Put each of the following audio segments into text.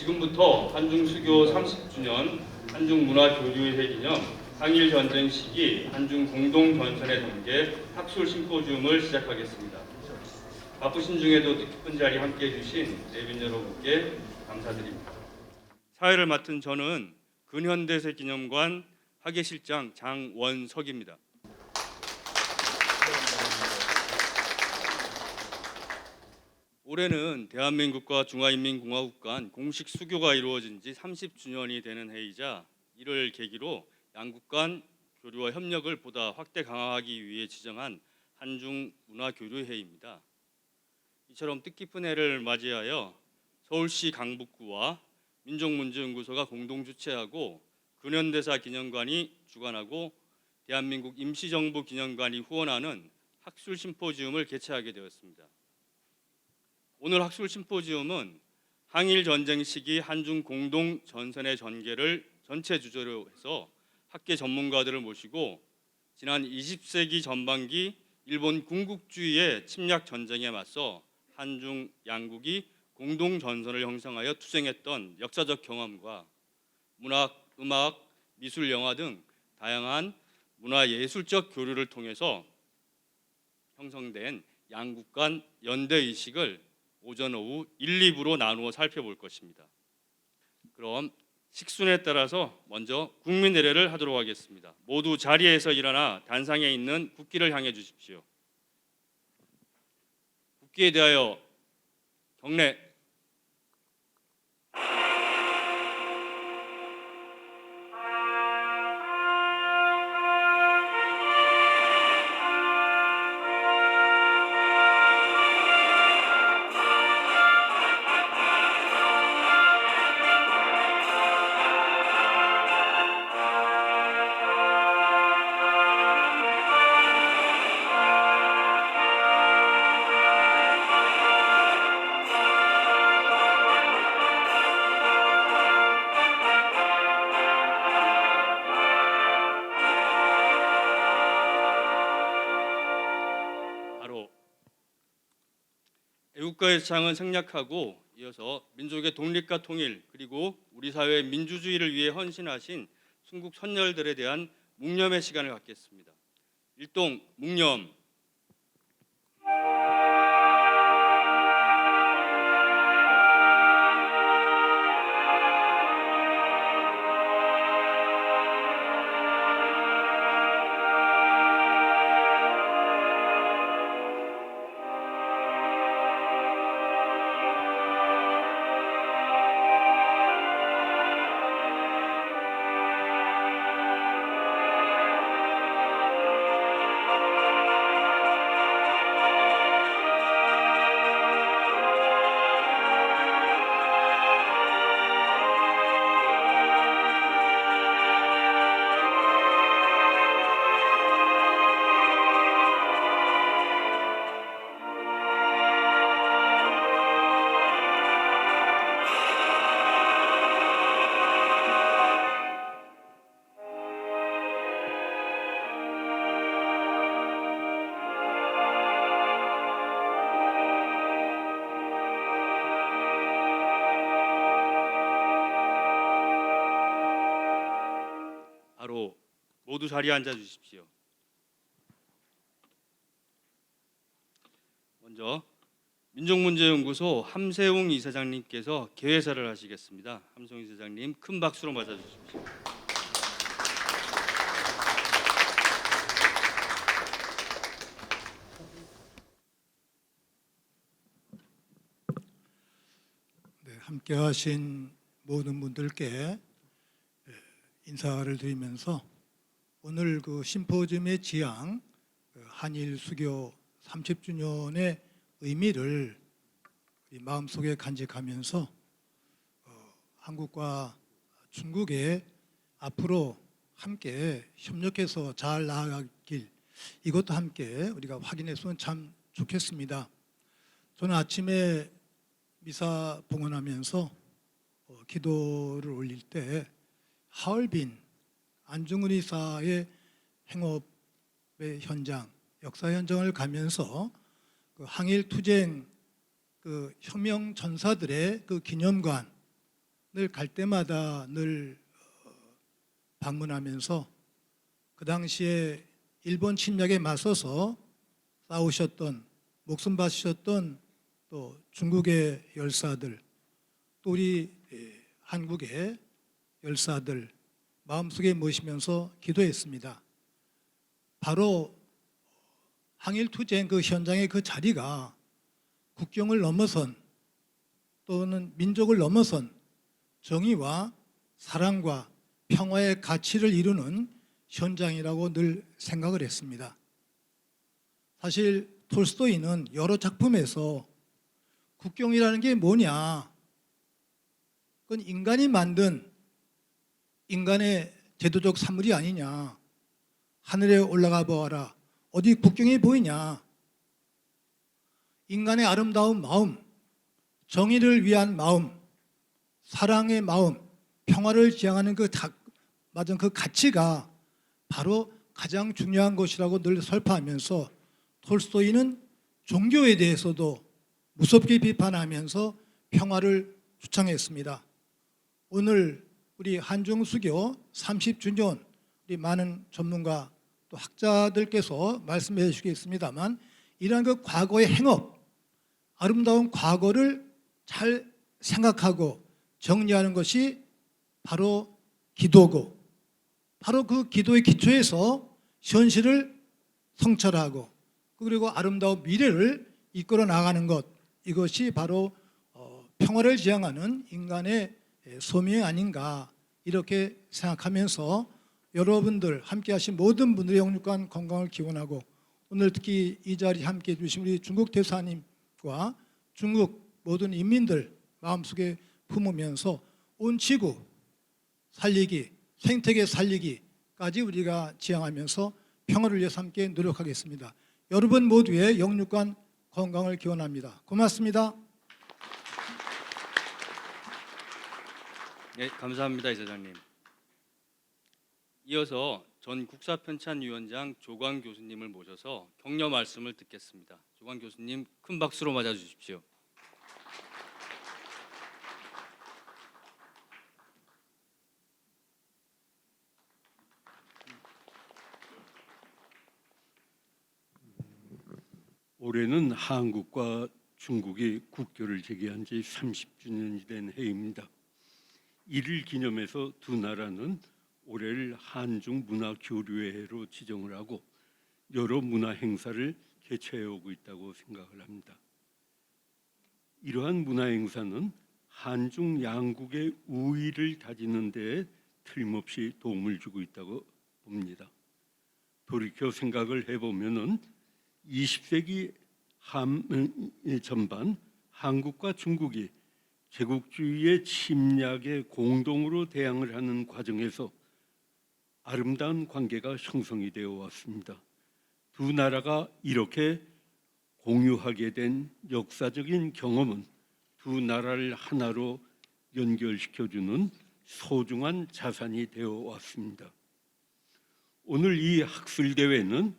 지금부터 한중수교 30주년 한중문화교류회 기념 항일 전쟁 시기 한중 공동전선의 전개 학술 심포지움을 시작하겠습니다. 바쁘신 중에도 뜻깊은 자리 함께해 주신 내빈 여러분께 감사드립니다. 사회를 맡은 저는 근현대사 기념관 학예실장 장원석입니다. 올해는 대한민국과 중화인민공화국 간 공식 수교가 이루어진 지 30주년이 되는 해이자 이를 계기로 양국 간 교류와 협력을 보다 확대 강화하기 위해 지정한 한중 문화교류회입니다. 이처럼 뜻깊은 해를 맞이하여 서울시 강북구와 민족문제연구소가 공동 주최하고 근현대사 기념관이 주관하고 대한민국 임시정부 기념관이 후원하는 학술 심포지움을 개최하게 되었습니다. 오늘 학술 심포지움은 항일 전쟁 시기 한중 공동 전선의 전개를 전체 주제로 해서 학계 전문가들을 모시고 지난 20세기 전반기 일본 군국주의의 침략 전쟁에 맞서 한중 양국이 공동 전선을 형성하여 투쟁했던 역사적 경험과 문학, 음악, 미술, 영화 등 다양한 문화예술적 교류를 통해서 형성된 양국 간 연대 의식을 오전, 오후 1, 2부로 나누어 살펴볼 것입니다. 그럼 식순에 따라서 먼저 국민대례를 하도록 하겠습니다. 모두 자리에서 일어나 단상에 있는 국기를 향해 주십시오. 국기에 대하여 경례. 애국가의 창은 생략하고 이어서 민족의 독립과 통일 그리고 우리 사회의 민주주의를 위해 헌신하신 순국 선열들에 대한 묵념의 시간을 갖겠습니다. 일동 묵념. 바로 모두 자리에 앉아 주십시오. 먼저 민족문제연구소 함세웅 이사장님께서 개회사를 하시겠습니다. 함세웅 이사장님 큰 박수로 맞아 주십시오. 네, 함께하신 모든 분들께 인사를 드리면서 오늘 그 심포지움의 지향 한일 수교 30주년의 의미를 마음속에 간직하면서 한국과 중국의 앞으로 함께 협력해서 잘 나아가길 이것도 함께 우리가 확인했으면 참 좋겠습니다. 저는 아침에 미사 봉헌하면서 기도를 올릴 때 하얼빈 안중근 의사의 행업의 현장, 역사 현장을 가면서 그 항일 투쟁 그 혁명 전사들의 그 기념관 늘 갈 때마다 늘 방문하면서 그 당시에 일본 침략에 맞서서 싸우셨던, 목숨 바치셨던 또 중국의 열사들, 또 우리 한국의 열사들 마음속에 모시면서 기도했습니다. 바로 항일투쟁 그 현장의 그 자리가 국경을 넘어선 또는 민족을 넘어선 정의와 사랑과 평화의 가치를 이루는 현장이라고 늘 생각을 했습니다. 사실 톨스토이는 여러 작품에서 국경이라는 게 뭐냐, 그건 인간이 만든 인간의 제도적 산물이 아니냐, 하늘에 올라가 보아라, 어디 국경이 보이냐, 인간의 아름다운 마음, 정의를 위한 마음, 사랑의 마음, 평화를 지향하는 그 가치가 바로 가장 중요한 것이라고 늘 설파하면서 톨스토이는 종교에 대해서도 무섭게 비판하면서 평화를 주창했습니다. 오늘 우리 한중수교 30주년 우리 많은 전문가 또 학자들께서 말씀해 주시겠습니다만 이러한 그 과거의 행업, 아름다운 과거를 잘 생각하고 정리하는 것이 바로 기도고, 바로 그 기도의 기초에서 현실을 성찰하고 그리고 아름다운 미래를 이끌어 나가는 것, 이것이 바로 평화를 지향하는 인간의 소명이 아닌가 이렇게 생각하면서 여러분들 함께 하신 모든 분들의 영육간 건강을 기원하고 오늘 특히 이 자리에 함께 해주신 우리 중국 대사님과 중국 모든 인민들 마음속에 품으면서 온 지구 살리기, 생태계 살리기까지 우리가 지향하면서 평화를 위해서 함께 노력하겠습니다. 여러분 모두의 영육간 건강을 기원합니다. 고맙습니다. 네, 감사합니다, 이사장님. 이어서 전 국사편찬위원장 조광 교수님을 모셔서 격려 말씀을 듣겠습니다. 조광 교수님 큰 박수로 맞아주십시오. 올해는 한국과 중국이 국교를 재개한 지 30주년이 된 해입니다. 이를 기념해서 두 나라는 올해를 한중 문화 교류의 해로 지정을 하고 여러 문화 행사를 개최해 오고 있다고 생각을 합니다. 이러한 문화 행사는 한중 양국의 우위를 다지는 데에 틀림없이 도움을 주고 있다고 봅니다. 돌이켜 생각을 해보면은 20세기 전반 한국과 중국이 제국주의의 침략에 공동으로 대항을 하는 과정에서 아름다운 관계가 형성이 되어 왔습니다. 두 나라가 이렇게 공유하게 된 역사적인 경험은 두 나라를 하나로 연결시켜주는 소중한 자산이 되어 왔습니다. 오늘 이 학술대회는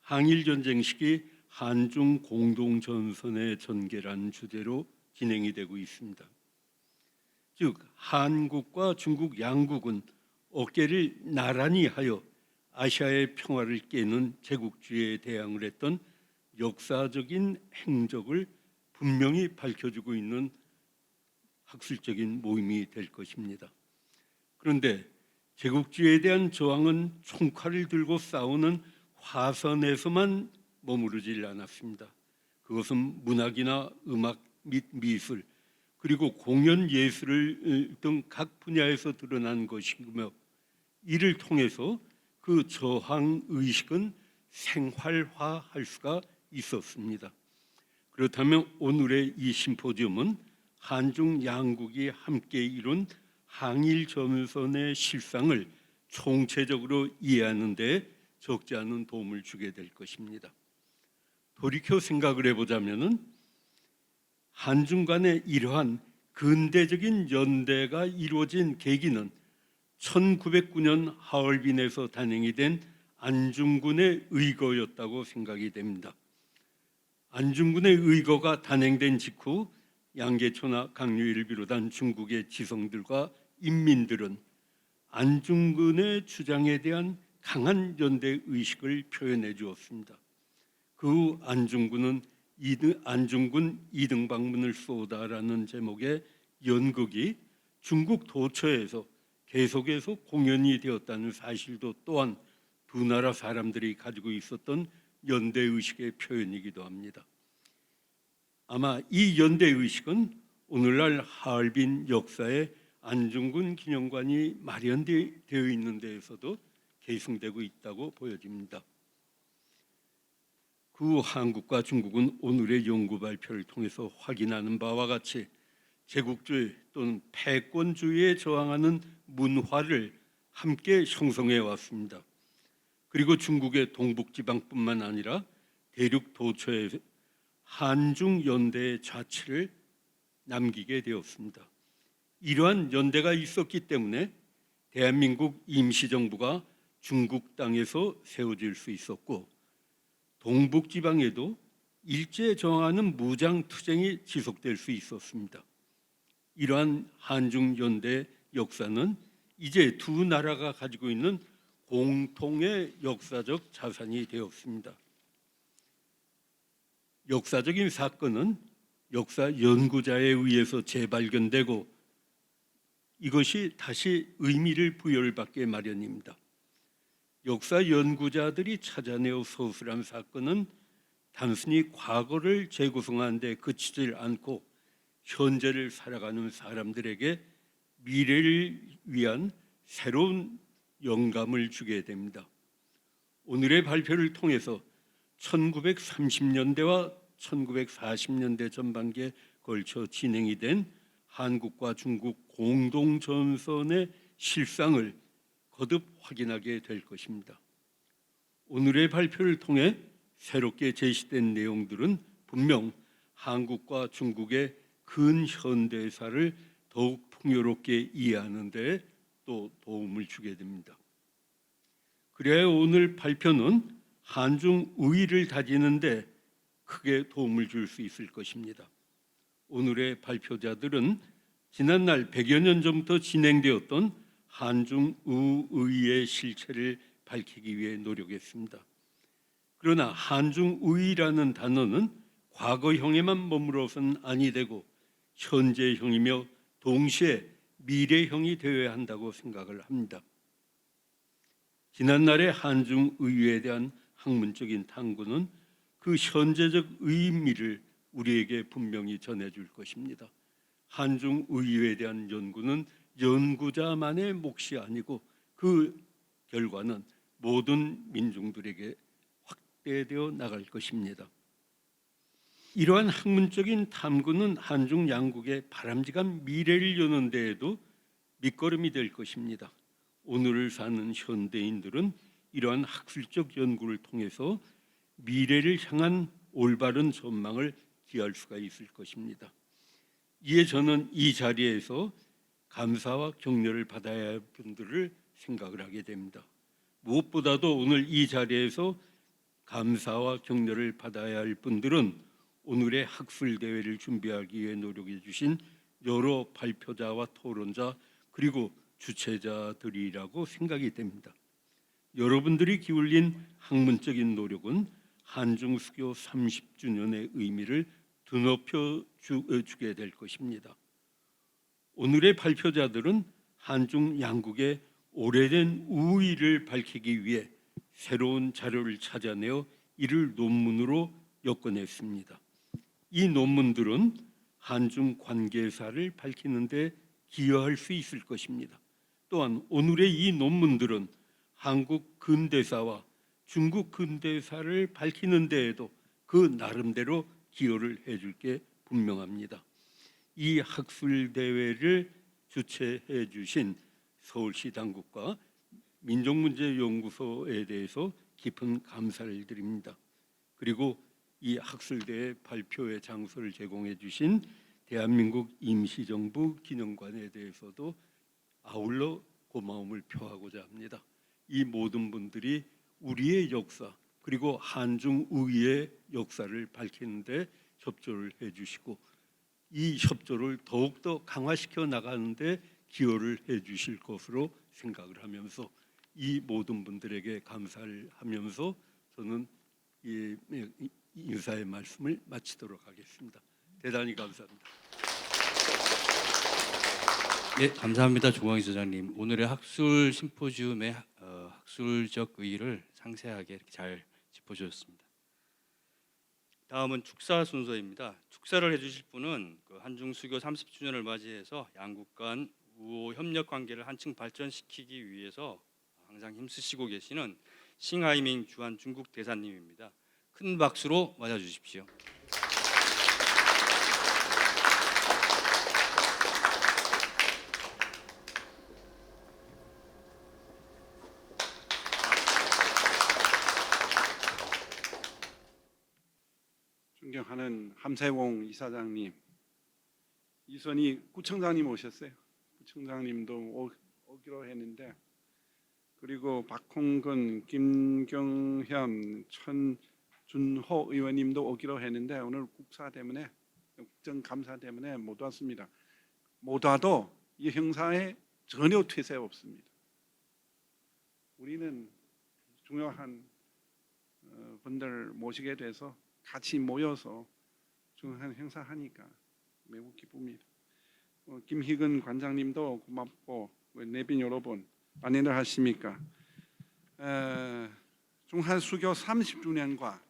항일전쟁 시기 한중 공동전선의 전개라는 주제로 진행이 되고 있습니다. 즉 한국과 중국 양국은 어깨를 나란히 하여 아시아의 평화를 깨는 제국주의에 대항을 했던 역사적인 행적을 분명히 밝혀주고 있는 학술적인 모임이 될 것입니다. 그런데 제국주의에 대한 저항은 총칼을 들고 싸우는 화선에서만 머무르질 않았습니다. 그것은 문학이나 음악 및 미술 그리고 공연 예술 등 각 분야에서 드러난 것이며 이를 통해서 그 저항 의식은 생활화할 수가 있었습니다. 그렇다면 오늘의 이 심포지엄은 한중 양국이 함께 이룬 항일 전선의 실상을 총체적으로 이해하는 데 적지 않은 도움을 주게 될 것입니다. 돌이켜 생각을 해보자면은 한중 간의 이러한 근대적인 연대가 이루어진 계기는 1909년 하얼빈에서 단행이 된 안중근의 의거였다고 생각이 됩니다. 안중근의 의거가 단행된 직후 양계초나 강류일을 비롯한 중국의 지성들과 인민들은 안중근의 주장에 대한 강한 연대 의식을 표현해 주었습니다. 그 후 안중근 이등 방문을 쏘다라는 제목의 연극이 중국 도처에서 계속해서 공연이 되었다는 사실도 또한 두 나라 사람들이 가지고 있었던 연대 의식의 표현이기도 합니다. 아마 이 연대 의식은 오늘날 하얼빈 역사에 안중근 기념관이 마련되어 있는 데에서도 계승되고 있다고 보여집니다. 그 후 한국과 중국은 오늘의 연구 발표를 통해서 확인하는 바와 같이 제국주의 또는 패권주의에 저항하는 문화를 함께 형성해 왔습니다. 그리고 중국의 동북지방뿐만 아니라 대륙 도처에 한중 연대의 자취를 남기게 되었습니다. 이러한 연대가 있었기 때문에 대한민국 임시정부가 중국 땅에서 세워질 수 있었고 동북지방에도 일제 저항하는 무장투쟁이 지속될 수 있었습니다. 이러한 한중 연대 역사는 이제 두 나라가 가지고 있는 공통의 역사적 자산이 되었습니다. 역사적인 사건은 역사 연구자에 의해서 재발견되고 이것이 다시 의미를 부여받게 마련입니다. 역사 연구자들이 찾아내어 서술한 사건은 단순히 과거를 재구성하는 데 그치질 않고 현재를 살아가는 사람들에게 미래를 위한 새로운 영감을 주게 됩니다. 오늘의 발표를 통해서 1930년대와 1940년대 전반기에 걸쳐 진행이 된 한국과 중국 공동전선의 실상을 거듭 확인하게 될 것입니다. 오늘의 발표를 통해 새롭게 제시된 내용들은 분명 한국과 중국의 근현대사를 더욱 풍요롭게 이해하는 데 또 도움을 주게 됩니다. 그래야 오늘 발표는 한중 우위를 다지는 데 크게 도움을 줄 수 있을 것입니다. 오늘의 발표자들은 지난날 100여 년 전부터 진행되었던 한중 우위의 실체를 밝히기 위해 노력했습니다. 그러나 한중 우위라는 단어는 과거형에만 머물러서는 아니 되고 현재형이며 동시에 미래형이 되어야 한다고 생각을 합니다. 지난날의 한중 우위에 대한 학문적인 탐구는 그 현재적 의미를 우리에게 분명히 전해줄 것입니다. 한중 우위에 대한 연구는 연구자만의 몫이 아니고 그 결과는 모든 민중들에게 확대되어 나갈 것입니다. 이러한 학문적인 탐구는 한중 양국의 바람직한 미래를 여는 데에도 밑거름이 될 것입니다. 오늘을 사는 현대인들은 이러한 학술적 연구를 통해서 미래를 향한 올바른 전망을 기할 수가 있을 것입니다. 이에 저는 이 자리에서 감사와 격려를 받아야 할 분들을 생각을 하게 됩니다. 무엇보다도 오늘 이 자리에서 감사와 격려를 받아야 할 분들은 오늘의 학술 대회를 준비하기 위해 노력해 주신 여러 발표자와 토론자 그리고 주최자들이라고 생각이 됩니다. 여러분들이 기울인 학문적인 노력은 한중 수교 30주년의 의미를 드높여 주게 될 것입니다. 오늘의 발표자들은 한중 양국의 오래된 우위를 밝히기 위해 새로운 자료를 찾아내어 이를 논문으로 엮어냈습니다. 이 논문들은 한중 관계사를 밝히는 데 기여할 수 있을 것입니다. 또한 오늘의 이 논문들은 한국 근대사와 중국 근대사를 밝히는 데에도 그 나름대로 기여를 해줄 게 분명합니다. 이 학술 대회를 주최해 주신 서울시 당국과 민족문제연구소에 대해서 깊은 감사를 드립니다. 그리고 이 학술대회 발표의 장소를 제공해 주신 대한민국 임시정부 기념관에 대해서도 아울러 고마움을 표하고자 합니다. 이 모든 분들이 우리의 역사 그리고 한중 우위의 역사를 밝히는 데 협조를 해 주시고 이 협조를 더욱더 강화시켜 나가는데 기여를 해주실 것으로 생각을 하면서 이 모든 분들에게 감사를 하면서 저는 이 인사의 말씀을 마치도록 하겠습니다. 대단히 감사합니다. 네, 감사합니다, 조광희 소장님. 오늘의 학술 심포지움의 학술적 의의를 상세하게 이렇게 잘 짚어주셨습니다. 다음은 축사 순서입니다. 축사를 해주실 분은 그 한중 수교 30주년을 맞이해서 양국 간 우호 협력 관계를 한층 발전시키기 위해서 항상 힘쓰시고 계시는 싱하이밍 주한 중국 대사님입니다. 큰 박수로 맞아주십시오. 존경하는 함세봉 이사장님, 이선희 구청장님 오셨어요. 구청장님도 오기로 했는데, 그리고 박홍근, 김경현, 천준호 의원님도 오기로 했는데 오늘 국정감사 때문에 못 왔습니다. 못 와도 이 행사에 전혀 퇴세 없습니다. 우리는 중요한 분들 모시게 돼서 같이 모여서 중요한 행사하니까 매우 기쁩니다. 김희근 관장님도 고맙고 내빈 여러분 안녕들 하십니까? 중한 수교 30주년과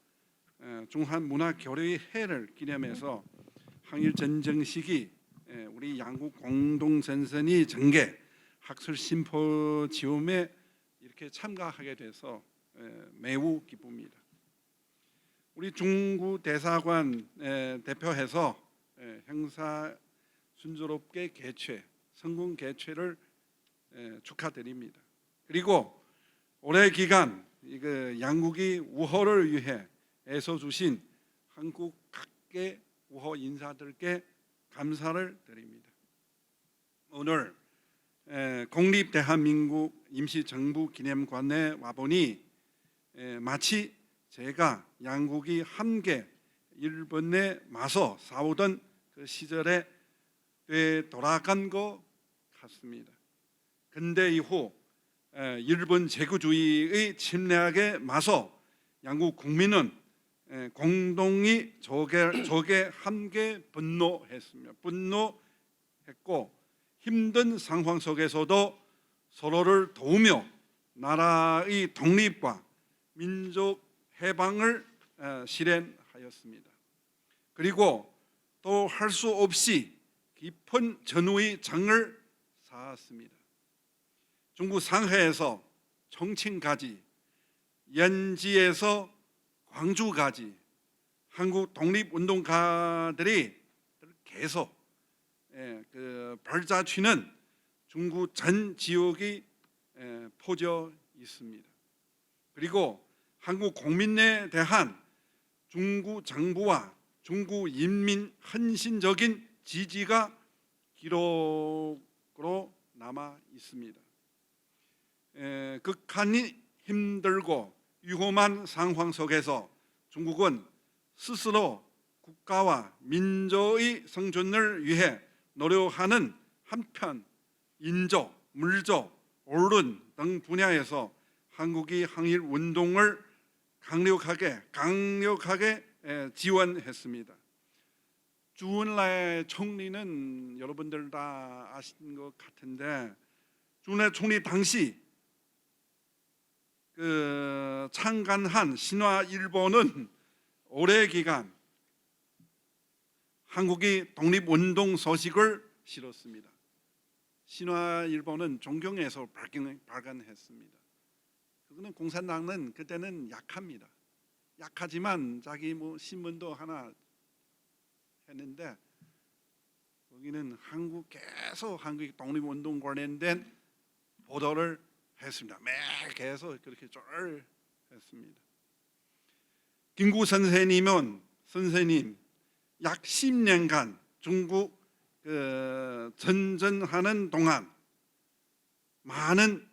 중한 문화교류의 해를 기념해서 항일 전쟁 시기 우리 양국 공동전선이 전개 학술 심포지움에 이렇게 참가하게 돼서 매우 기쁩니다. 우리 중국 대사관 대표해서 행사 순조롭게 성공 개최를 축하드립니다. 그리고 올해 기간 양국이 우호를 위해 애써 주신 한국 각계 우호 인사들께 감사를 드립니다. 오늘 국립대한민국 임시정부 기념관에 와보니 마치 제가 양국이 함께 일본에 맞서 싸우던 그 시절에 되돌아간 것 같습니다. 근대 이후 일본 제국주의의 침략에 맞서 양국 국민은 공동히 적에 함께 분노했고 힘든 상황 속에서도 서로를 도우며 나라의 독립과 민족 해방을 실현하였습니다. 그리고 또 할 수 없이 깊은 전후의 정을 쌓았습니다. 중국 상해에서 청칭까지, 연지에서 광주까지 한국 독립운동가들이 계속 발자취는 중국 전 지역이 퍼져 있습니다. 그리고 한국 국민에 대한 중국 정부와 중국 인민 헌신적인 지지가 기록으로 남아 있습니다. 극한이 힘들고 위험한 상황 속에서 중국은 스스로 국가와 민족의 생존을 위해 노력하는 한편 인조, 물조, 언론 등 분야에서 한국이 항일 운동을 강력하게 지원했습니다. 주은래 총리는 여러분들 다 아시는 것 같은데, 주은래 총리 당시 창간한 신화일보는 오래 기간 한국이 독립운동 소식을 실었습니다. 신화일보는 존경해서 발간했습니다. 그거는 공산당은 그때는 약합니다. 약하지만 자기 신문도 하나 했는데 거기는 계속 한국 독립운동 관련된 보도를 했습니다. 매일 계속 그렇게 쭉 했습니다. 김구 선생님 약 10년간 중국 전전하는 동안 많은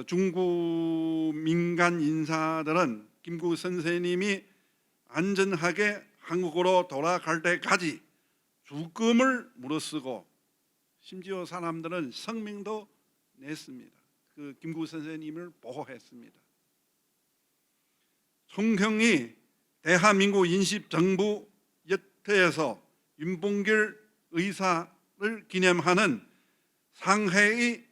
중국 민간 인사들은 김구 선생님이 안전하게 한국으로 돌아갈 때까지 죽음을 무릅쓰고 심지어 사람들은 성명도 냈습니다. 그 김구 선생님을 보호했습니다. 총경이 대한민국 인십정부 여태에서 윤봉길 의사를 기념하는 상해의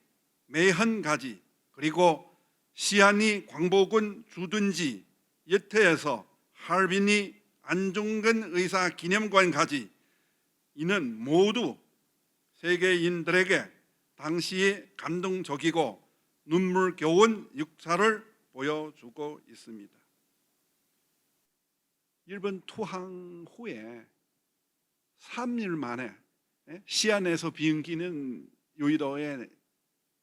매헌가지, 그리고 시안이 광복군 주둔지 여태에서 할빈이 안중근 의사 기념관까지, 이는 모두 세계인들에게 당시의 감동적이고 눈물겨운 역사를 보여주고 있습니다. 일본 투항 후에 3일 만에 시안에서 비행기는 요이도에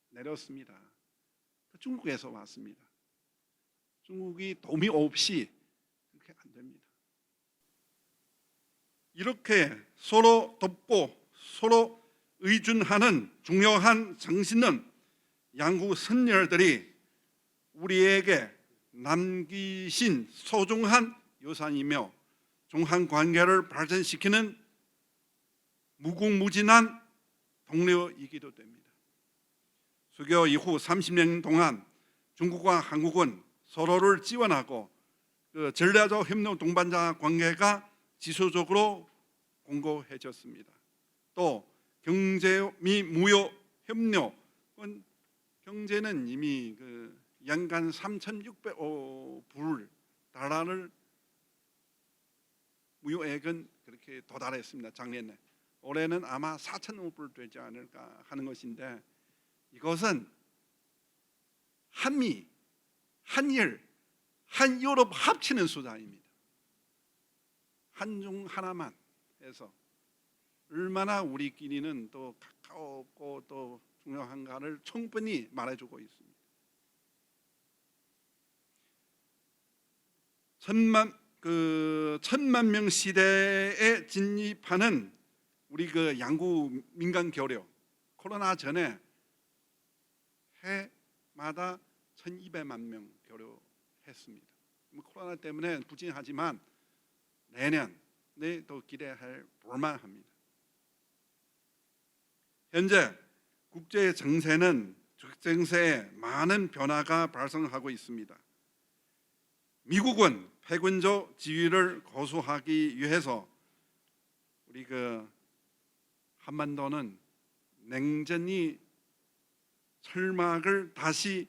내렸습니다. 중국에서 왔습니다. 중국이 도움이 없이 그렇게 안 됩니다. 이렇게 서로 돕고 서로 의존하는 중요한 정신은 양국 선열들이 우리에게 남기신 소중한 유산이며 중한 관계를 발전시키는 무궁무진한 동료이기도 됩니다. 수교 이후 30년 동안 중국과 한국은 서로를 지원하고 그 전략적 협력 동반자 관계가 지속적으로 공고해졌습니다. 또 경제 및 무역 협력은 경제는 이미 그 연간 3,600억 달러를 무역액은 그렇게 도달했습니다. 작년에. 올해는 아마 4,000억 불 되지 않을까 하는 것인데, 이것은 한미, 한일, 한유럽 합치는 숫자입니다. 한중 하나만 해서 얼마나 우리끼리는 또 가까웠고 또 중요한가를 충분히 말해주고 있습니다. 천만 명 시대에 진입하는 우리 그 양국 민간 교류, 코로나 전에 해마다 1,200만 명 교류했습니다. 코로나 때문에 부진하지만 내년에 또 기대할 볼만합니다. 현재 국제 정세는 정세에 많은 변화가 발생하고 있습니다. 미국은 패권적 지위를 고수하기 위해서 우리 그 한반도는 냉전이 철막을 다시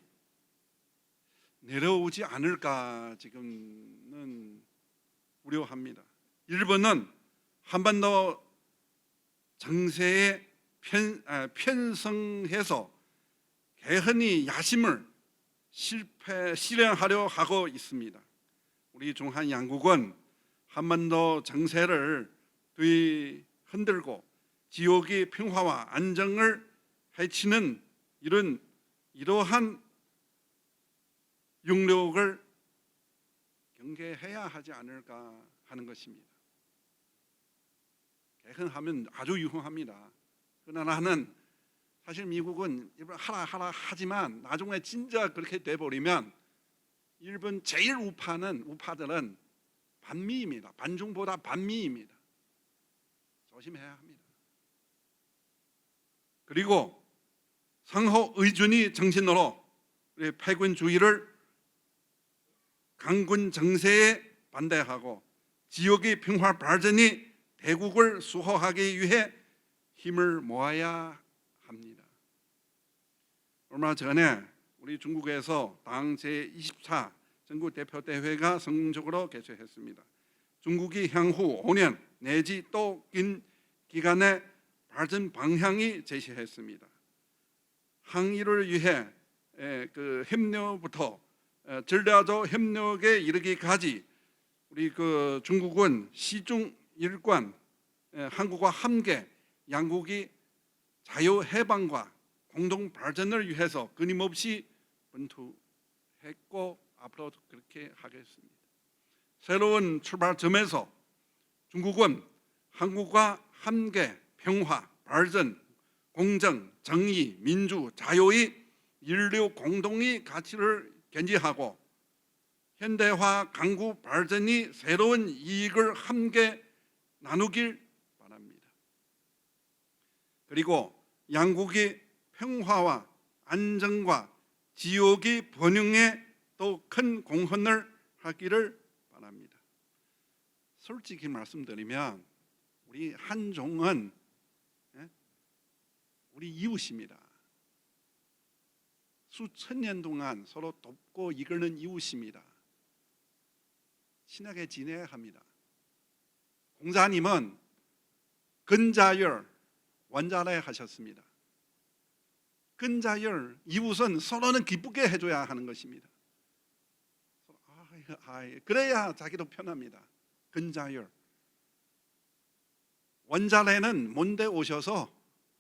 내려오지 않을까 지금은 우려합니다. 일본은 한반도 정세에 편성해서 개헌의 야심을 실행하려 하고 있습니다. 우리 중한 양국은 한반도 정세를 뒤흔들고 지역의 평화와 안정을 해치는 이러한 용력을 경계해야 하지 않을까 하는 것입니다. 개헌하면 아주 유효합니다. 그러나는 사실 미국은 일본 하라 하지만 나중에 진짜 그렇게 돼버리면 일본 제일 우파들은 반미입니다. 반중보다 반미입니다. 조심해야 합니다. 그리고 상호 의존의 정신으로 패권주의를 강군 정세에 반대하고 지역의 평화 발전이 대국을 수호하기 위해 힘을 모아야 합니다. 얼마 전에 우리 중국에서 당 제24 전국대표대회가 성공적으로 개최했습니다. 중국이 향후 5년 내지 또 긴 기간의 발전 방향이 제시했습니다. 항일을 위해 그 협력부터 전략적 협력에 이르기까지 우리 그 중국은 시중 일관 한국과 함께 양국이 자유 해방과 공동 발전을 위해서 끊임없이奔투했고 앞으로도 그렇게 하겠습니다. 새로운 출발점에서 중국은 한국과 함께 평화, 발전, 공정, 정의, 민주, 자유의 인류 공동의 가치를 견지하고 현대화 강국 발전이 새로운 이익을 함께 나누길 바랍니다. 그리고 양국의 평화와 안정과 지역의 번영에 또 큰 공헌을 하기를 바랍니다. 솔직히 말씀드리면 우리 한중은 우리 이웃입니다. 수천 년 동안 서로 돕고 이끄는 이웃입니다. 친하게 지내야 합니다. 공자님은 근자열, 원자래 하셨습니다. 근자열, 이웃은 서로는 기쁘게 해줘야 하는 것입니다. 그래야 자기도 편합니다. 근자열. 원자래는 먼데 오셔서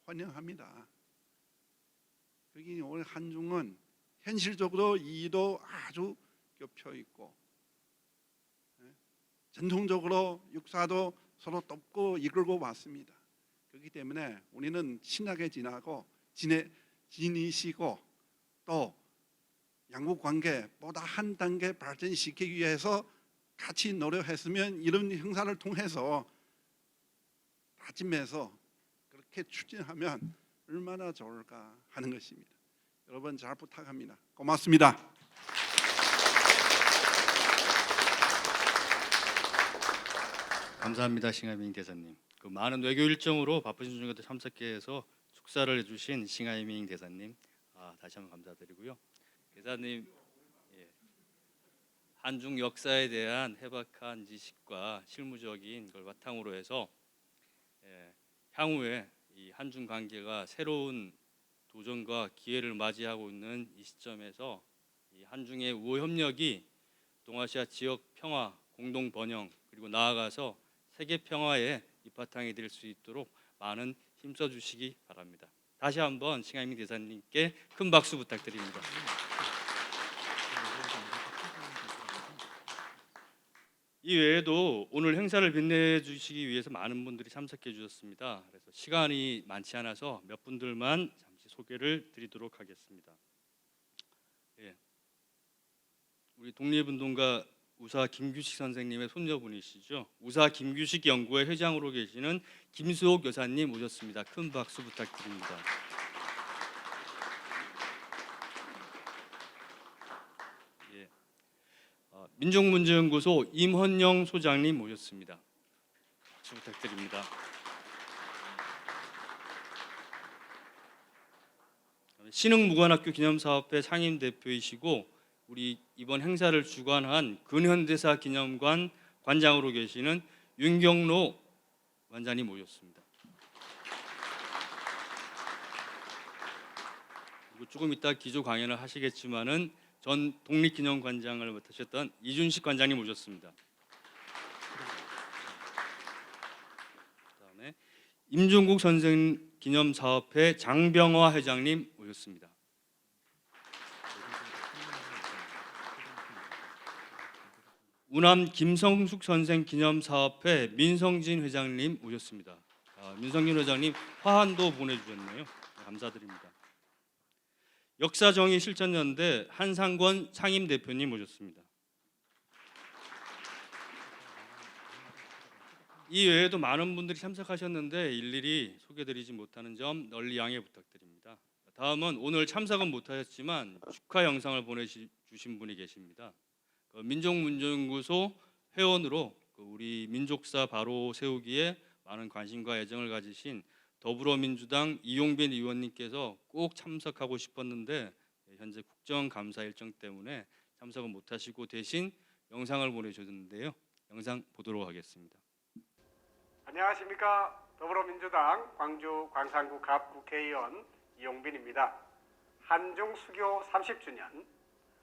환영합니다. 여기 오늘 한중은 현실적으로 이도 아주 겹쳐 있고 전통적으로 육사도 서로 돕고 이끌고 왔습니다. 그렇기 때문에 우리는 친하게 지내시고 또 양국 관계보다 한 단계 발전시키기 위해서 같이 노력했으면 이런 행사를 통해서 다짐해서 그렇게 추진하면 얼마나 좋을까 하는 것입니다. 여러분 잘 부탁합니다. 고맙습니다. 감사합니다, 싱하이밍 대사님. 그 많은 외교 일정으로 바쁘신 중에도 참석해서 축사를 해주신 싱하이밍 대사님, 다시 한번 감사드리고요. 대사님, 한중 역사에 대한 해박한 지식과 실무적인 걸 바탕으로 해서 향후에 이 한중 관계가 새로운 도전과 기회를 맞이하고 있는 이 시점에서 이 한중의 우호 협력이 동아시아 지역 평화, 공동 번영 그리고 나아가서 세계 평화의 밑바탕이 될 수 있도록 많은 힘써 주시기 바랍니다. 다시 한번 싱하이밍 대사님께 큰 박수 부탁드립니다. 이 외에도 오늘 행사를 빛내주시기 위해서 많은 분들이 참석해 주셨습니다. 그래서 시간이 많지 않아서 몇 분들만 잠시 소개를 드리도록 하겠습니다. 우리 독립운동가 우사 김규식 선생님의 손녀분이시죠. 우사 김규식 연구회 회장으로 계시는 김수옥 여사님 모셨습니다. 큰 박수 부탁드립니다. 민족문제연구소 임헌영 소장님 모셨습니다. 박수 부탁드립니다. 신흥무관학교 기념사업회 상임대표이시고 우리 이번 행사를 주관한 근현대사 기념관 관장으로 계시는 윤경로 관장님 모셨습니다. 그리고 조금 이따 기조 강연을 하시겠지만은 전 독립기념관장을 맡으셨던 이준식 관장님 모셨습니다. 그다음에 임종국 선생 기념사업회 장병화 회장님 모셨습니다. 우남 김성숙 선생 기념사업회 민성진 회장님 모셨습니다. 민성진 회장님 화환도 보내주셨네요. 감사드립니다. 역사정의 실천연대 한상권 상임대표님 모셨습니다. 이 외에도 많은 분들이 참석하셨는데 일일이 소개드리지 못하는 점 널리 양해 부탁드립니다. 다음은 오늘 참석은 못하셨지만 축하 영상을 보내주신 분이 계십니다. 민족문제연구소 회원으로 우리 민족사 바로 세우기에 많은 관심과 애정을 가지신 더불어민주당 이용빈 의원님께서 꼭 참석하고 싶었는데 현재 국정감사 일정 때문에 참석은 못하시고 대신 영상을 보내주셨는데요. 영상 보도록 하겠습니다. 안녕하십니까. 더불어민주당 광주 광산구 갑 국회의원 이용빈입니다. 한중 수교 30주년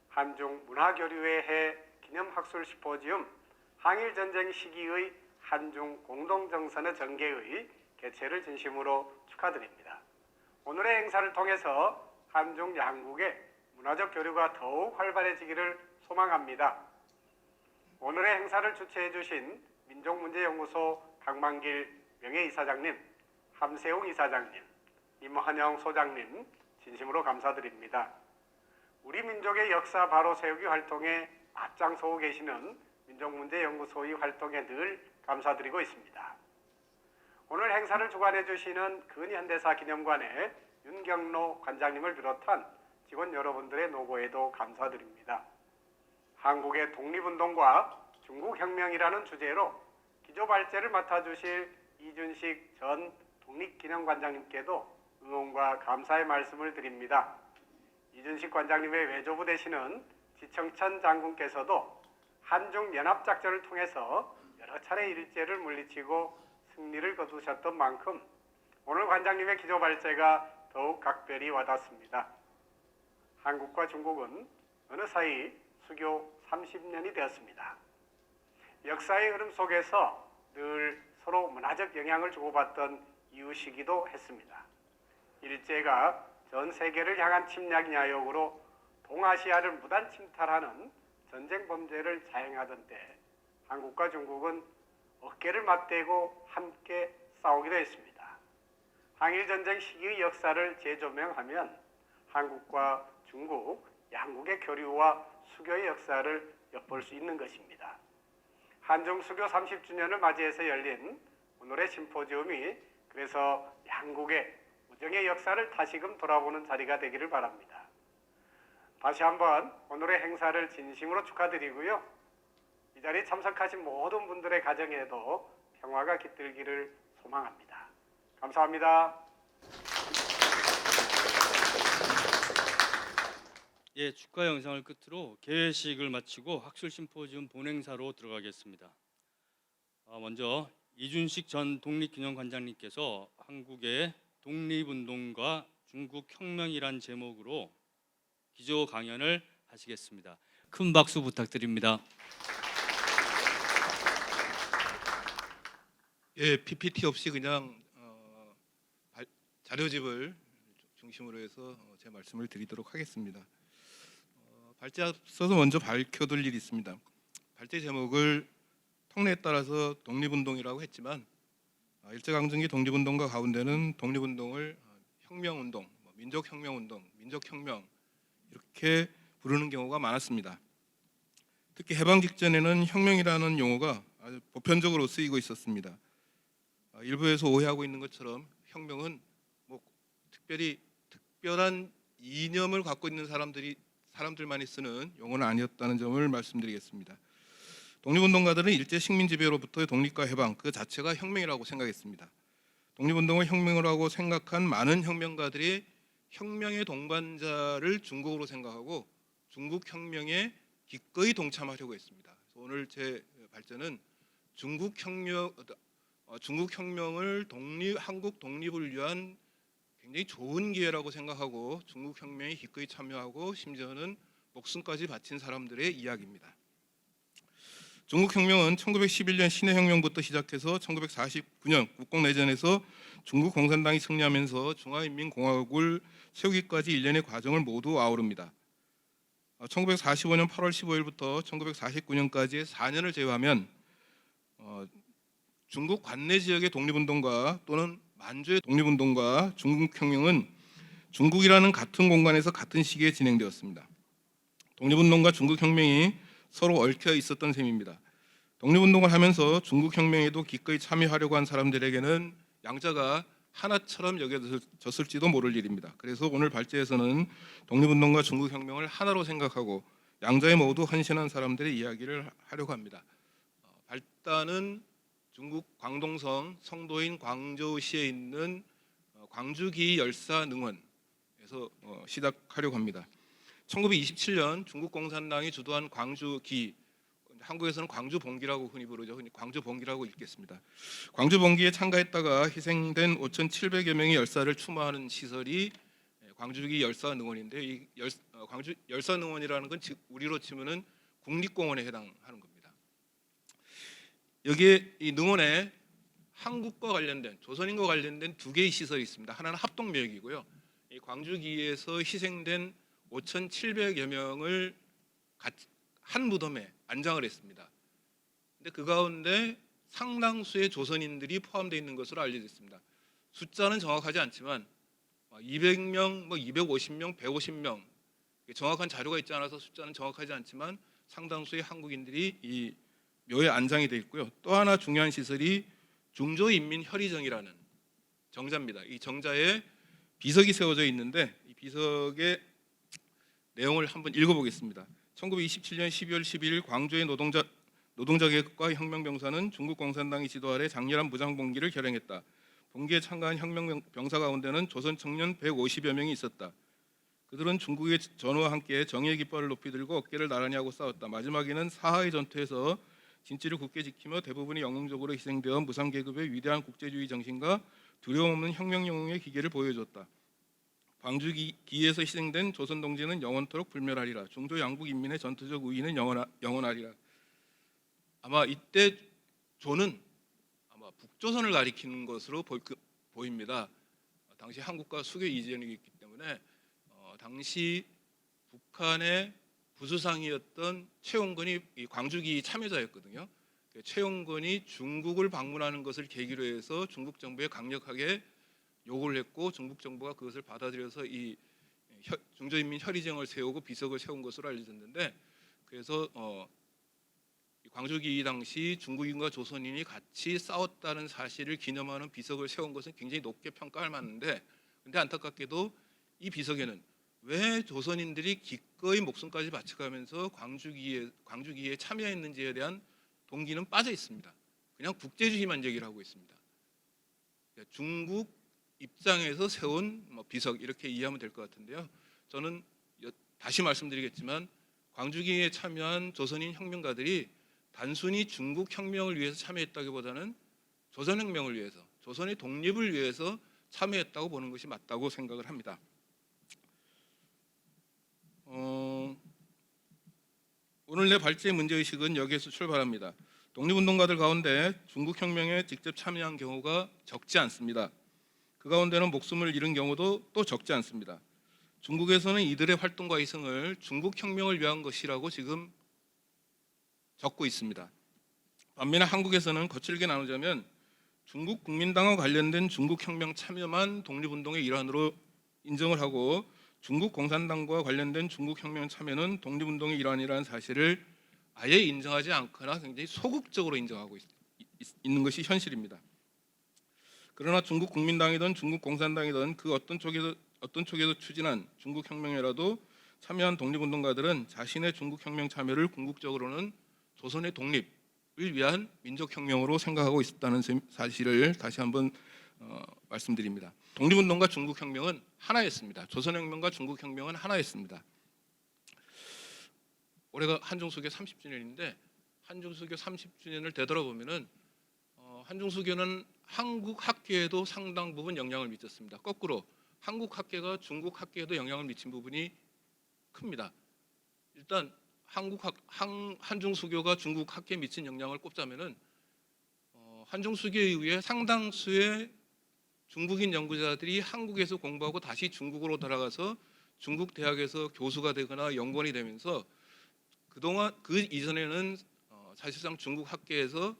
한중 문화교류의 해 기념학술 심포지움 항일전쟁 시기의 한중 공동정선의 전개의 개최를 진심으로 축하드립니다. 오늘의 행사를 통해서 한중 양국의 문화적 교류가 더욱 활발해지기를 소망합니다. 오늘의 행사를 주최해 주신 민족문제연구소 강만길 명예이사장님, 함세웅 이사장님, 임헌영 소장님 진심으로 감사드립니다. 우리 민족의 역사 바로 세우기 활동에 앞장서고 계시는 민족문제연구소의 활동에 늘 감사드리고 있습니다. 오늘 행사를 주관해 주시는 근현대사 기념관의 윤경로 관장님을 비롯한 직원 여러분들의 노고에도 감사드립니다. 한국의 독립운동과 중국혁명이라는 주제로 기조발제를 맡아주실 이준식 전 독립기념관장님께도 응원과 감사의 말씀을 드립니다. 이준식 관장님의 외조부 되시는 지청천 장군께서도 한중연합작전을 통해서 여러 차례 일제를 물리치고 승리를 거두셨던 만큼 오늘 관장님의 기조발제가 더욱 각별히 와닿습니다. 한국과 중국은 어느 사이 수교 30년이 되었습니다. 역사의 흐름 속에서 늘 서로 문화적 영향을 주고받던 이웃이기도 했습니다. 일제가 전 세계를 향한 침략 야욕으로 동아시아를 무단 침탈하는 전쟁 범죄를 자행하던 때 한국과 중국은 어깨를 맞대고 함께 싸우기도 했습니다. 항일전쟁 시기의 역사를 재조명하면 한국과 중국 양국의 교류와 수교의 역사를 엿볼 수 있는 것입니다. 한중 수교 30주년을 맞이해서 열린 오늘의 심포지움이 그래서 양국의 우정의 역사를 다시금 돌아보는 자리가 되기를 바랍니다. 다시 한번 오늘의 행사를 진심으로 축하드리고요. 이 자리에 참석하신 모든 분들의 가정에도 평화가 깃들기를 소망합니다. 감사합니다. 예, 축하 영상을 끝으로 개회식을 마치고 학술 심포지움 본행사로 들어가겠습니다. 먼저 이준식 전 독립기념관장님께서 한국의 독립운동과 중국혁명이란 제목으로 기조 강연을 하시겠습니다. 큰 박수 부탁드립니다. 예, PPT 없이 그냥 자료집을 중심으로 해서 제 말씀을 드리도록 하겠습니다. 발제에 앞서서 먼저 밝혀둘 일이 있습니다. 발제 제목을 통례에 따라서 독립운동이라고 했지만 일제강점기 독립운동가 가운데는 독립운동을 혁명운동, 민족혁명운동, 민족혁명 이렇게 부르는 경우가 많았습니다. 특히 해방 직전에는 혁명이라는 용어가 아주 보편적으로 쓰이고 있었습니다. 일부에서 오해하고 있는 것처럼 혁명은 특별한 이념을 갖고 있는 사람들만이 쓰는 용어는 아니었다는 점을 말씀드리겠습니다. 독립운동가들은 일제 식민지배로부터의 독립과 해방 그 자체가 혁명이라고 생각했습니다. 독립운동을 혁명이라고 생각한 많은 혁명가들이 혁명의 동반자를 중국으로 생각하고 중국 혁명에 기꺼이 동참하려고 했습니다. 그래서 오늘 제 발제는 중국 혁명을 한국 독립을 위한 굉장히 좋은 기회라고 생각하고 중국 혁명에 기꺼이 참여하고 심지어는 목숨까지 바친 사람들의 이야기입니다. 중국 혁명은 1911년 신해혁명부터 시작해서 1949년 국공내전에서 중국 공산당이 승리하면서 중화인민공화국을 세우기까지 일련의 과정을 모두 아우릅니다. 1945년 8월 15일부터 1949년까지의 4년을 제외하면 중국 관내 지역의 독립운동가 또는 만주의 독립운동과 중국혁명은 중국이라는 같은 공간에서 같은 시기에 진행되었습니다. 독립운동과 중국혁명이 서로 얽혀 있었던 셈입니다. 독립운동을 하면서 중국혁명에도 기꺼이 참여하려고 한 사람들에게는 양자가 하나처럼 여겨졌을지도 모를 일입니다. 그래서 오늘 발제에서는 독립운동과 중국혁명을 하나로 생각하고 양자에 모두 헌신한 사람들의 이야기를 하려고 합니다. 발단은 중국 광동성 성도인 광저우시에 있는 광주기 열사 능원에서 시작하려고 합니다. 1927년 중국 공산당이 주도한 광주기, 한국에서는 광주봉기라고 흔히 부르죠. 광주봉기라고 읽겠습니다. 광주봉기에 참가했다가 희생된 5,700여 명의 열사를 추모하는 시설이 광주기 열사 능원인데 이 광주 열사 능원이라는 건 우리로 치면은 국립공원에 해당하는 겁니다. 여기에 이 능원에 한국과 관련된 조선인과 관련된 두 개의 시설이 있습니다. 하나는 합동묘역이고요. 이 광주기에서 희생된 5,700여 명을 한 무덤에 안장을 했습니다. 근데 그 가운데 상당수의 조선인들이 포함되어 있는 것으로 알려졌습니다. 숫자는 정확하지 않지만 200명, 250명, 150명 정확한 자료가 있지 않아서 숫자는 정확하지 않지만 상당수의 한국인들이 이 묘에 안장이 되어 있고요. 또 하나 중요한 시설이 중조인민혈의정이라는 정자입니다. 이 정자에 비석이 세워져 있는데 이 비석의 내용을 한번 읽어보겠습니다. 1927년 12월 12일 광주의 노동자계급과 혁명병사는 중국 공산당이 지도 아래 장렬한 무장봉기를 결행했다. 봉기에 참가한 혁명병사 가운데는 조선 청년 150여 명이 있었다. 그들은 중국의 전우와 함께 정의의 깃발을 높이 들고 어깨를 나란히 하고 싸웠다. 마지막에는 사하의 전투에서 진지를 굳게 지키며 대부분이 영웅적으로 희생되어 무상계급의 위대한 국제주의 정신과 두려움 없는 혁명 영웅의 기계를 보여줬다. 광주기에서 희생된 조선 동지는 영원토록 불멸하리라. 중조 양국 인민의 전투적 우위는 영원하리라. 아마 이때 조는 아마 북조선을 가리키는 것으로 보입니다. 당시 한국과 수교 이전이기 때문에 당시 북한의 부수상이었던 최용건이 이 광주기 참여자였거든요. 최용건이 중국을 방문하는 것을 계기로 해서 중국 정부에 강력하게 요구를 했고 중국 정부가 그것을 받아들여서 이 중조인민 혈의정을 세우고 비석을 세운 것으로 알려졌는데 그래서 광주기 당시 중국인과 조선인이 같이 싸웠다는 사실을 기념하는 비석을 세운 것은 굉장히 높게 평가할 만한데 근데 안타깝게도 이 비석에는 왜 조선인들이 기꺼이 목숨까지 바쳐가면서 광주기에 참여했는지에 대한 동기는 빠져 있습니다. 그냥 국제주의만 얘기를 하고 있습니다. 중국 입장에서 세운 비석 이렇게 이해하면 될 것 같은데요. 저는 다시 말씀드리겠지만 광주기에 참여한 조선인 혁명가들이 단순히 중국 혁명을 위해서 참여했다기보다는 조선혁명을 위해서, 조선의 독립을 위해서 참여했다고 보는 것이 맞다고 생각을 합니다. 오늘 내 발제의 문제의식은 여기에서 출발합니다. 독립운동가들 가운데 중국혁명에 직접 참여한 경우가 적지 않습니다. 그 가운데는 목숨을 잃은 경우도 또 적지 않습니다. 중국에서는 이들의 활동과 희생을 중국혁명을 위한 것이라고 지금 적고 있습니다. 반면에 한국에서는 거칠게 나누자면 중국 국민당과 관련된 중국혁명 참여만 독립운동의 일환으로 인정을 하고 중국 공산당과 관련된 중국혁명 참여는 독립운동의 일환이라는 사실을 아예 인정하지 않거나 굉장히 소극적으로 인정하고 있는 것이 현실입니다. 그러나 중국 국민당이든 중국 공산당이든 그 어떤 쪽에서 추진한 중국혁명에라도 참여한 독립운동가들은 자신의 중국혁명 참여를 궁극적으로는 조선의 독립을 위한 민족혁명으로 생각하고 있다는 사실을 다시 한번 말씀드립니다. 독립운동과 중국혁명은 하나였습니다. 조선혁명과 중국혁명은 하나였습니다. 올해가 한중수교 30주년인데 한중수교 30주년을 되돌아보면은 한중수교는 한국 학계에도 상당 부분 영향을 미쳤습니다. 거꾸로 한국 학계가 중국 학계에도 영향을 미친 부분이 큽니다. 일단 한중수교가 중국 학계에 미친 영향을 꼽자면은 한중수교 이후에 상당수의 중국인 연구자들이 한국에서 공부하고 다시 중국으로 돌아가서 중국 대학에서 교수가 되거나 연구원이 되면서 그동안 그 이전에는 사실상 중국 학계에서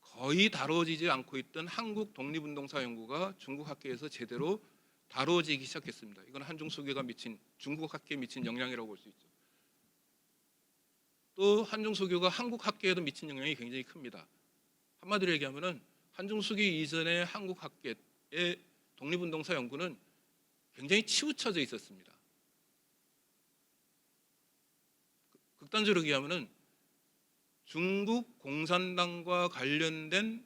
거의 다뤄지지 않고 있던 한국 독립운동사 연구가 중국 학계에서 제대로 다뤄지기 시작했습니다. 이건 한중수교가 미친 중국 학계에 미친 영향이라고 볼 수 있죠. 또 한중수교가 한국 학계에도 미친 영향이 굉장히 큽니다. 한마디로 얘기하면은 한중수교 이전의 한국 학계의 독립운동사 연구는 굉장히 치우쳐져 있었습니다. 극단적으로 얘기하면은 중국 공산당과 관련된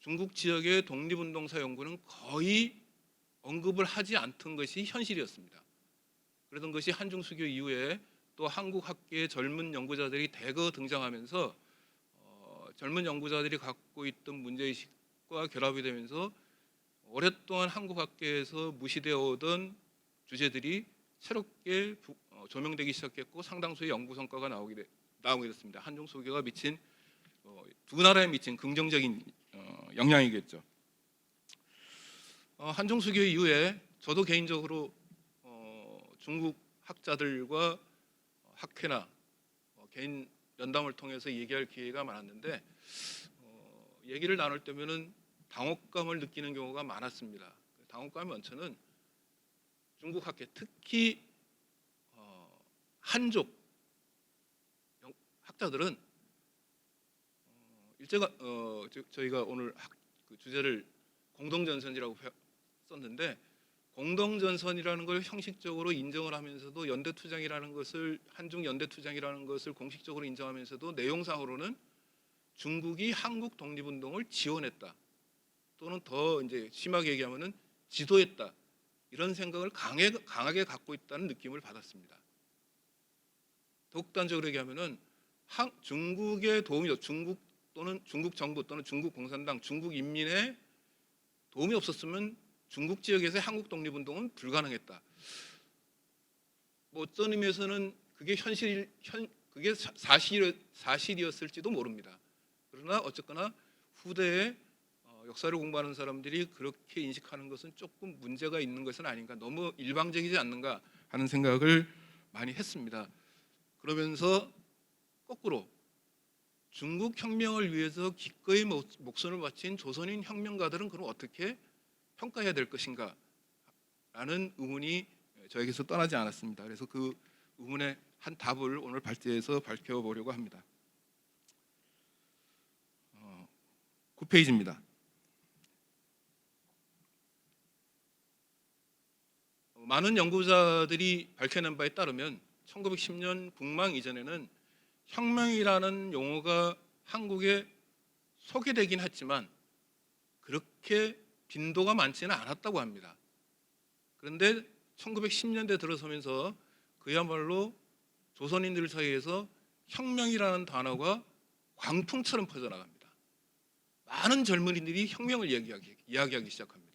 중국 지역의 독립운동사 연구는 거의 언급을 하지 않던 것이 현실이었습니다. 그러던 것이 한중수교 이후에 또 한국 학계의 젊은 연구자들이 대거 등장하면서 젊은 연구자들이 갖고 있던 문제의식과 결합이 되면서 오랫동안 한국 학계에서 무시되어 오던 주제들이 새롭게 조명되기 시작했고 상당수의 연구 성과가 나오게 됐습니다. 한중수교가 미친 두 나라에 미친 긍정적인 영향이겠죠. 한중수교 이후에 저도 개인적으로 중국 학자들과 학회나 개인 연담을 통해서 얘기할 기회가 많았는데 얘기를 나눌 때면은 당혹감을 느끼는 경우가 많았습니다. 당혹감의 원천은 중국 학계, 특히 한족 학자들은 저희가 오늘 그 주제를 공동전선이라고 썼는데 공동전선이라는 걸 형식적으로 인정을 하면서도 연대투쟁이라는 것을 한중 연대투쟁이라는 것을 공식적으로 인정하면서도 내용상으로는 중국이 한국 독립운동을 지원했다 또는 더 이제 심하게 얘기하면은 지도했다 이런 생각을 강하게 갖고 있다는 느낌을 받았습니다. 독단적으로 얘기하면은 중국의 도움이 중국 또는 중국 정부 또는 중국 공산당 중국 인민의 도움이 없었으면 중국 지역에서의 한국 독립운동은 불가능했다. 뭐 어떤 의미에서는 그게 그게 사실이었을지도 모릅니다. 그러나 어쨌거나 후대에 역사를 공부하는 사람들이 그렇게 인식하는 것은 조금 문제가 있는 것은 아닌가, 너무 일방적이지 않는가 하는 생각을 많이 했습니다. 그러면서 거꾸로 중국 혁명을 위해서 기꺼이 목숨을 바친 조선인 혁명가들은 그럼 어떻게 평가해야 될 것인가 라는 의문이 저에게서 떠나지 않았습니다. 그래서 그 의문의 한 답을 오늘 발제해서 밝혀보려고 합니다. 9페이지입니다. 많은 연구자들이 밝혀낸 바에 따르면 1910년 국망 이전에는 혁명이라는 용어가 한국에 소개되긴 했지만 그렇게 빈도가 많지는 않았다고 합니다. 그런데 1910년대 들어서면서 그야말로 조선인들 사이에서 혁명이라는 단어가 광풍처럼 퍼져나갑니다. 많은 젊은이들이 혁명을 이야기하기 시작합니다.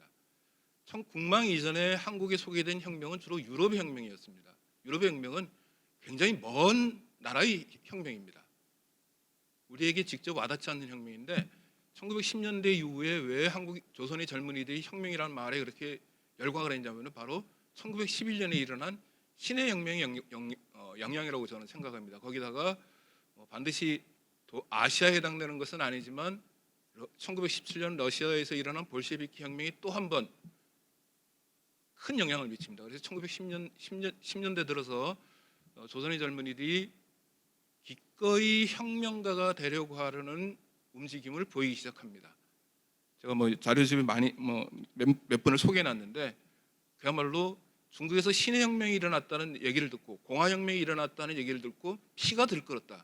국망 이전에 한국에 소개된 혁명은 주로 유럽의 혁명이었습니다. 유럽의 혁명은 굉장히 먼 나라의 혁명입니다. 우리에게 직접 와닿지 않는 혁명인데 1910년대 이후에 왜 한국 조선의 젊은이들이 혁명이라는 말에 그렇게 열광을 했냐면 바로 1911년에 일어난 신해 혁명의 영향이라고 저는 생각합니다. 거기다가 반드시 아시아에 해당되는 것은 아니지만 1917년 러시아에서 일어난 볼셰비키 혁명이 또 한 번 큰 영향을 미칩니다. 그래서 1910년대 들어서 조선의 젊은이들이 기꺼이 혁명가가 되려고 하려는 움직임을 보이기 시작합니다. 제가 자료집에 많이 몇 번을 소개해놨는데 그야말로 중국에서 신해혁명이 일어났다는 얘기를 듣고 공화혁명이 일어났다는 얘기를 듣고 피가 들끓었다.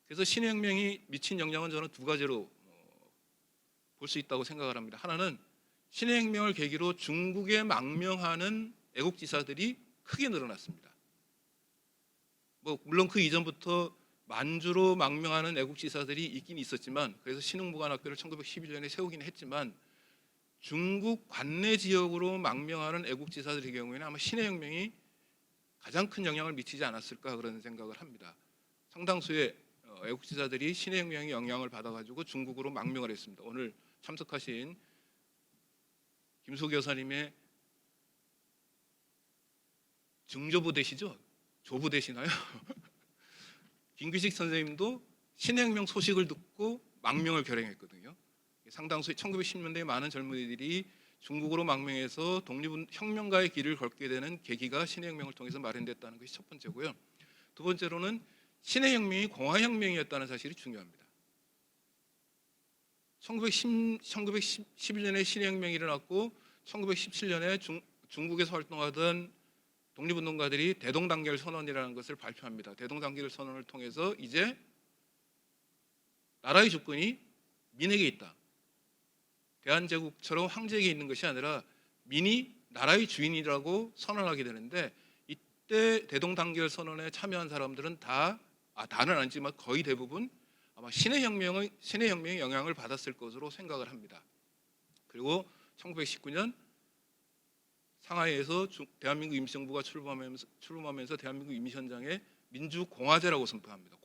그래서 신해혁명이 미친 영향은 저는 두 가지로 볼 수 있다고 생각을 합니다. 하나는 신해혁명을 계기로 중국에 망명하는 애국지사들이 크게 늘어났습니다. 물론 그 이전부터 만주로 망명하는 애국지사들이 있긴 있었지만 그래서 신흥무관학교를 1911년에 세우긴 했지만 중국 관내 지역으로 망명하는 애국지사들의 경우에는 아마 신해혁명이 가장 큰 영향을 미치지 않았을까 그런 생각을 합니다. 상당수의 애국지사들이 신해혁명의 영향을 받아가지고 중국으로 망명을 했습니다. 오늘 참석하신 김숙 여사님의 증조부 되시죠? 조부 되시나요? 김규식 선생님도 신해혁명 소식을 듣고 망명을 결행했거든요. 상당수 1910년대에 많은 젊은이들이 중국으로 망명해서 독립혁명가의 길을 걷게 되는 계기가 신해혁명을 통해서 마련됐다는 것이 첫 번째고요. 두 번째로는 신해혁명이 공화혁명이었다는 사실이 중요합니다. 1911년에 신해혁명이 일어났고 1917년에 중국에서 활동하던 독립운동가들이 대동단결 선언이라는 것을 발표합니다. 대동단결 선언을 통해서 이제 나라의 주권이 민에게 있다. 대한제국처럼 황제에게 있는 것이 아니라 민이 나라의 주인이라고 선언하게 되는데 이때 대동단결 선언에 참여한 사람들은 다는 아니지만 거의 대부분 아마 신해혁명의 영향을 받았을 것으로 생각을 합니다. 그리고 1919년 상하이에서 대한민국 임시정부가 출범하면서 대한민국 임시현장에 민주공화제라고 선포합니다.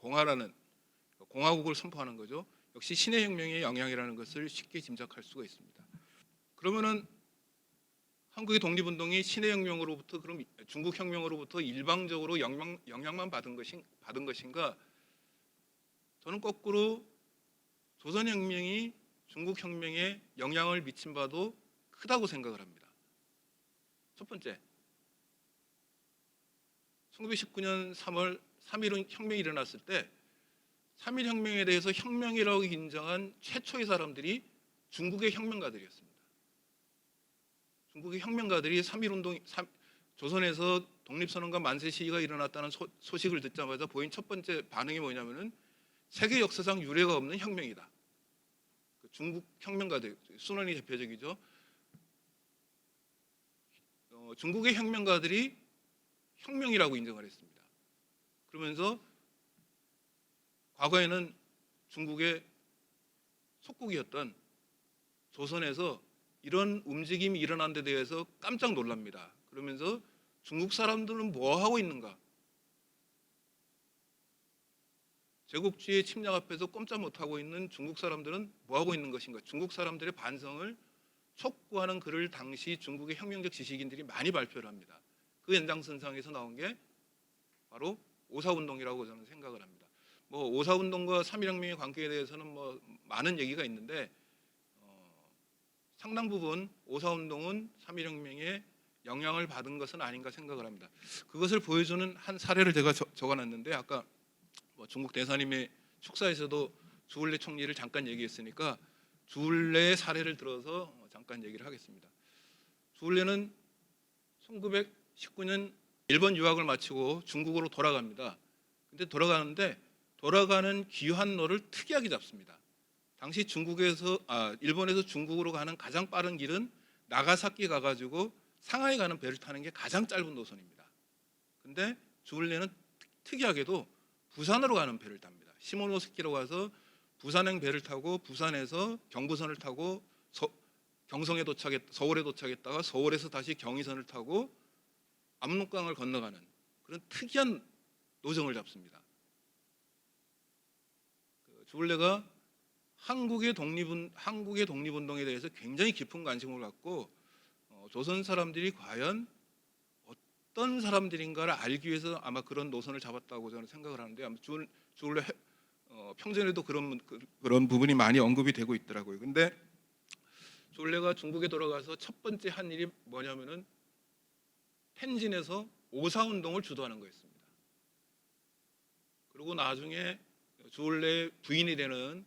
공화국을 선포하는 거죠. 역시 신해혁명의 영향이라는 것을 쉽게 짐작할 수가 있습니다. 그러면은 한국의 독립운동이 신해혁명으로부터 그럼 중국혁명으로부터 일방적으로 영향만 받은 것인가? 저는 거꾸로 조선혁명이 중국혁명에 영향을 미친 바도 크다고 생각을 합니다. 첫 번째, 1919년 3월 3.1은 혁명이 일어났을 때 3.1 혁명에 대해서 혁명이라고 인정한 최초의 사람들이 중국의 혁명가들이었습니다. 중국의 혁명가들이 3.1 운동, 조선에서 독립선언과 만세 시위가 일어났다는 소식을 듣자마자 보인 첫 번째 반응이 뭐냐면은 세계 역사상 유례가 없는 혁명이다. 중국 혁명가들, 순원이 대표적이죠. 중국의 혁명가들이 혁명이라고 인정을 했습니다. 그러면서 과거에는 중국의 속국이었던 조선에서 이런 움직임이 일어난 데 대해서 깜짝 놀랍니다. 그러면서 중국 사람들은 뭐 하고 있는가? 제국주의 침략 앞에서 꼼짝 못하고 있는 중국 사람들은 뭐 하고 있는 것인가? 중국 사람들의 반성을 촉구하는 글을 당시 중국의 혁명적 지식인들이 많이 발표를 합니다. 그 연장선상에서 나온 게 바로 오사운동이라고 저는 생각을 합니다. 뭐 오사운동과 3.1 혁명의 관계에 대해서는 뭐 많은 얘기가 있는데 상당 부분 오사운동은 3.1 혁명에 영향을 받은 것은 아닌가 생각을 합니다. 그것을 보여주는 한 사례를 제가 적어놨는데 아까 뭐 중국 대사님의 축사에서도 주울레 총리를 잠깐 얘기했으니까 주울레의 사례를 들어서 잠깐 얘기를 하겠습니다. 주울레는 1919년 일본 유학을 마치고 중국으로 돌아갑니다. 근데 돌아가는 귀환로를 특이하게 잡습니다. 당시 일본에서 중국으로 가는 가장 빠른 길은 나가사키 가가지고 상하이 가는 배를 타는 게 가장 짧은 노선입니다. 근데 주울레는 특이하게도 부산으로 가는 배를 탑니다. 시모노스키로 가서 부산행 배를 타고 부산에서 경부선을 타고 서울에 도착했다가 서울에서 다시 경의선을 타고 압록강을 건너가는 그런 특이한 노정을 잡습니다. 주울레가 한국의 독립운동에 대해서 굉장히 깊은 관심을 갖고 조선 사람들이 과연 어떤 사람들인가를 알기 위해서 아마 그런 노선을 잡았다고 저는 생각을 하는데 아마 주울레 평전에도 그런 부분이 많이 언급이 되고 있더라고요. 근데 주울레가 중국에 돌아가서 첫 번째 한 일이 뭐냐면은 텐진에서 오사운동을 주도하는 거였습니다. 그리고 나중에 주울레의 부인이 되는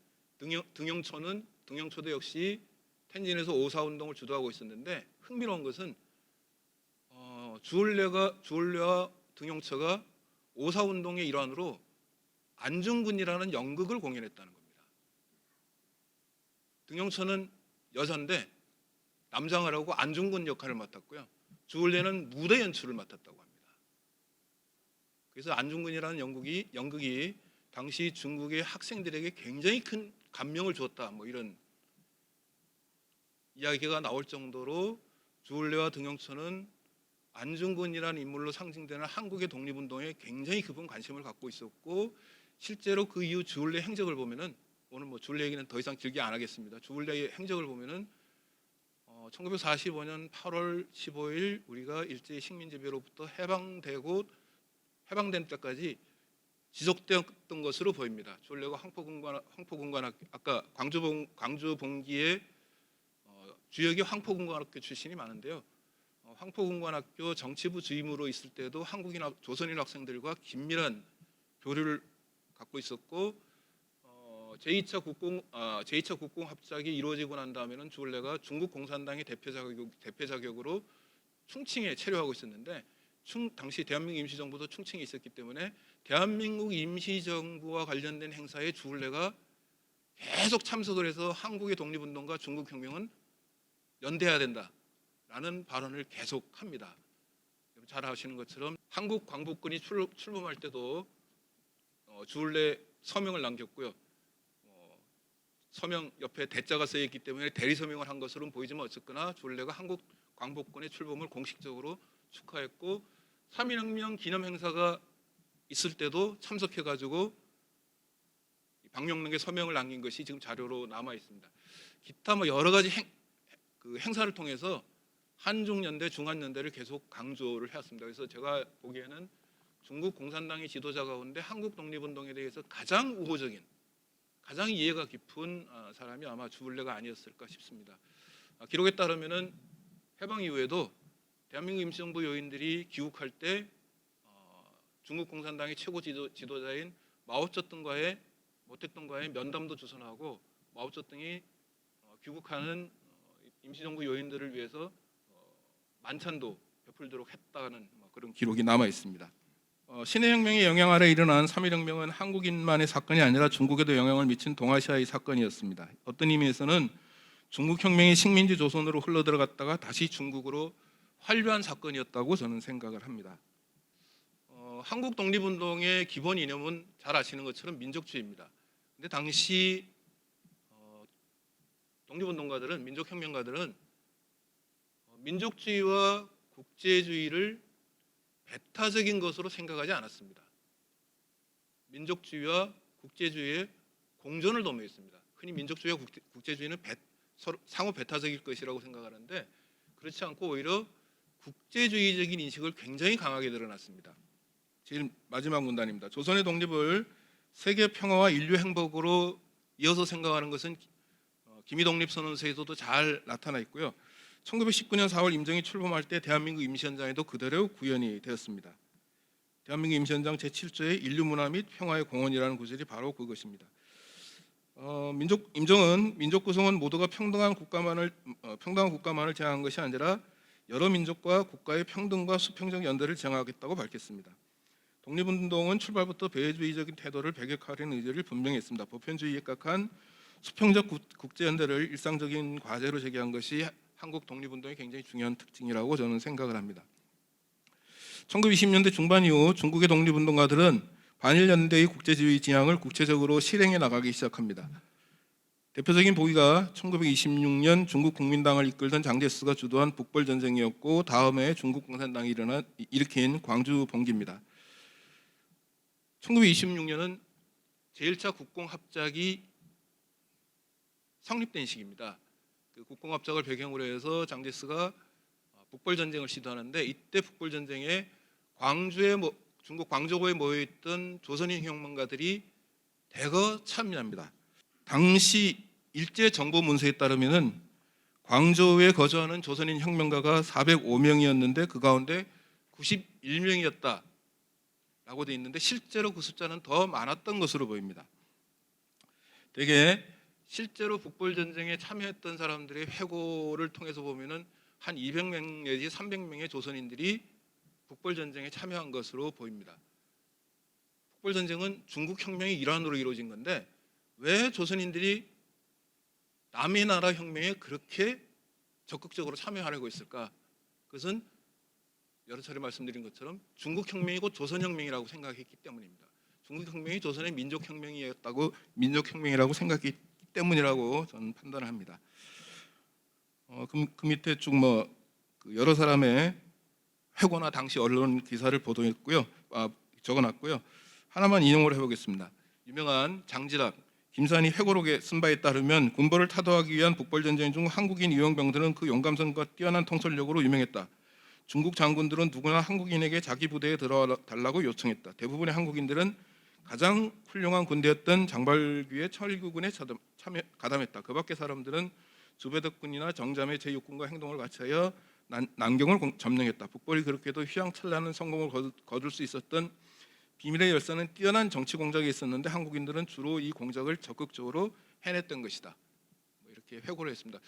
등용초도 역시 텐진에서 오사운동을 주도하고 있었는데 흥미로운 것은 주울레와 등용처가 오사운동의 일환으로 안중근이라는 연극을 공연했다는 겁니다. 등용처는 여자인데 남장을 하고 안중근 역할을 맡았고요. 주울레는 무대 연출을 맡았다고 합니다. 그래서 안중근이라는 연극이 당시 중국의 학생들에게 굉장히 큰 감명을 주었다. 뭐 이런 이야기가 나올 정도로 주울레와 등용처는 안중근이라는 인물로 상징되는 한국의 독립운동에 굉장히 깊은 관심을 갖고 있었고 실제로 그 이후 주울레 행적을 보면은 오늘 뭐 주울레 얘기는 더 이상 길게 안 하겠습니다. 주울레의 행적을 보면은 1945년 8월 15일 우리가 일제히 식민지배로부터 해방된 때까지 지속되었던 것으로 보입니다. 주울레가 황포군관학교 아까 광주 봉기의 주역이 황포군관학교 출신이 많은데요. 황포군관학교 정치부 주임으로 있을 때도 조선인 학생들과 긴밀한 교류를 갖고 있었고 제2차 국공 합작이 이루어지고 난 다음에는 주울레가 중국 공산당의 대표 자격으로 충칭에 체류하고 있었는데 당시 대한민국 임시정부도 충칭에 있었기 때문에 대한민국 임시정부와 관련된 행사에 주울레가 계속 참석을 해서 한국의 독립운동과 중국혁명은 연대해야 된다라는 발언을 계속합니다. 잘 아시는 것처럼 한국 광복군이 출범할 때도 주울레 서명을 남겼고요. 서명 옆에 대자가 쓰여 있기 때문에 대리 서명을 한 것으로는 보이지만 어쨌거나 주울레가 한국 광복군의 출범을 공식적으로 축하했고 3.1 혁명 기념 행사가 있을 때도 참석해가지고 방명록에 서명을 남긴 것이 지금 자료로 남아 있습니다. 기타 뭐 여러 가지 행사를 통해서 한중연대, 중한연대를 계속 강조를 해왔습니다. 그래서 제가 보기에는 중국 공산당의 지도자 가운데 한국 독립운동에 대해서 가장 우호적인, 가장 이해가 깊은 사람이 아마 주울레가 아니었을까 싶습니다. 기록에 따르면은 해방 이후에도 대한민국 임시정부 요인들이 귀국할 때 중국 공산당의 최고 지도자인 마오쩌둥과의 모택동과의 면담도 주선하고 마오쩌둥이 귀국하는 임시정부 요인들을 위해서 만찬도 베풀도록 했다는 그런 기록이 남아 있습니다. 신해혁명의 영향 아래 일어난 3.1혁명은 한국인만의 사건이 아니라 중국에도 영향을 미친 동아시아의 사건이었습니다. 어떤 의미에서는 중국혁명이 식민지 조선으로 흘러들어갔다가 다시 중국으로 환류한 사건이었다고 저는 생각을 합니다. 한국 독립운동의 기본 이념은 잘 아시는 것처럼 민족주의입니다. 근데 당시 독립운동가들은, 민족혁명가들은 민족주의와 국제주의를 배타적인 것으로 생각하지 않았습니다. 민족주의와 국제주의의 공존을 도모했습니다. 흔히 민족주의와 국제주의는 서로 상호 배타적일 것이라고 생각하는데 그렇지 않고 오히려 국제주의적인 인식을 굉장히 강하게 드러났습니다. 제일 마지막 문단입니다. 조선의 독립을 세계 평화와 인류 행복으로 이어서 생각하는 것은 기미독립선언서에서도 잘 나타나 있고요. 1919년 4월 임정이 출범할 때 대한민국 임시헌장에도 그대로 구현이 되었습니다. 대한민국 임시헌장 제7조의 인류 문화 및 평화의 공헌이라는 구절이 바로 그것입니다. 임정은 민족 구성원 모두가 평등한 국가만을 제항한 것이 아니라 여러 민족과 국가의 평등과 수평적 연대를 지향하겠다고 밝혔습니다. 독립운동은 출발부터 배회주의적인 태도를 배격하려는 의지를 분명히 했습니다. 보편주의에 입각한 수평적 국제연대를 일상적인 과제로 제기한 것이 한국 독립운동의 굉장히 중요한 특징이라고 저는 생각을 합니다. 1920년대 중반 이후 중국의 독립운동가들은 반일연대의 국제주의 지향을 구체적으로 실행해 나가기 시작합니다. 대표적인 보기가 1926년 중국 국민당을 이끌던 장제스가 주도한 북벌전쟁이었고 다음 해에 중국 공산당이 일으킨 광주 봉기입니다. 1926년은 제1차 국공합작이 성립된 시기입니다. 그 국공합작을 배경으로 해서 장제스가 북벌전쟁을 시도하는데 이때 북벌전쟁에 중국 광저우에 모여있던 조선인 혁명가들이 대거 참여합니다. 당시 일제정보문서에 따르면 광저우에 거주하는 조선인 혁명가가 405명이었는데 그 가운데 91명이었다라고 되어 있는데 실제로 그 숫자는 더 많았던 것으로 보입니다. 대개 실제로 북벌전쟁에 참여했던 사람들의 회고를 통해서 보면은 한 200명 내지 300명의 조선인들이 북벌전쟁에 참여한 것으로 보입니다. 북벌전쟁은 중국혁명의 일환으로 이루어진 건데 왜 조선인들이 남의 나라 혁명에 그렇게 적극적으로 참여하려고 했을까? 그것은 여러 차례 말씀드린 것처럼 중국혁명이 곧 조선혁명이라고 생각했기 때문입니다. 중국혁명이 조선의 민족혁명이라고 생각했기 때문이라고 저는 판단을 합니다. 그 밑에 쭉 여러 사람의 회고나 당시 언론 기사를 보도했고요, 적어놨고요. 하나만 인용을 해보겠습니다. 유명한 장지락, 김산이 회고록에 쓴 바에 따르면 군벌을 타도하기 위한 북벌전쟁 중 한국인 유형병들은 그 용감성과 뛰어난 통솔력으로 유명했다. 중국 장군들은 누구나 한국인에게 자기 부대에 들어와 달라고 요청했다. 대부분의 한국인들은 가장 훌륭한 군대였던 장발규의 철구군에 가담했다. 그 밖의 사람들은 주배덕군이나 정잠의 제6군과 행동을 같이 하여 난경을 점령했다. 북벌이 그렇게도 휘황찬란한 성공을 거둘 수 있었던 비밀의 열쇠는 뛰어난 정치 공작이 있었는데 한국인들은 주로 이 공작을 적극적으로 해냈던 것이다. 이렇게 회고를 했습니다.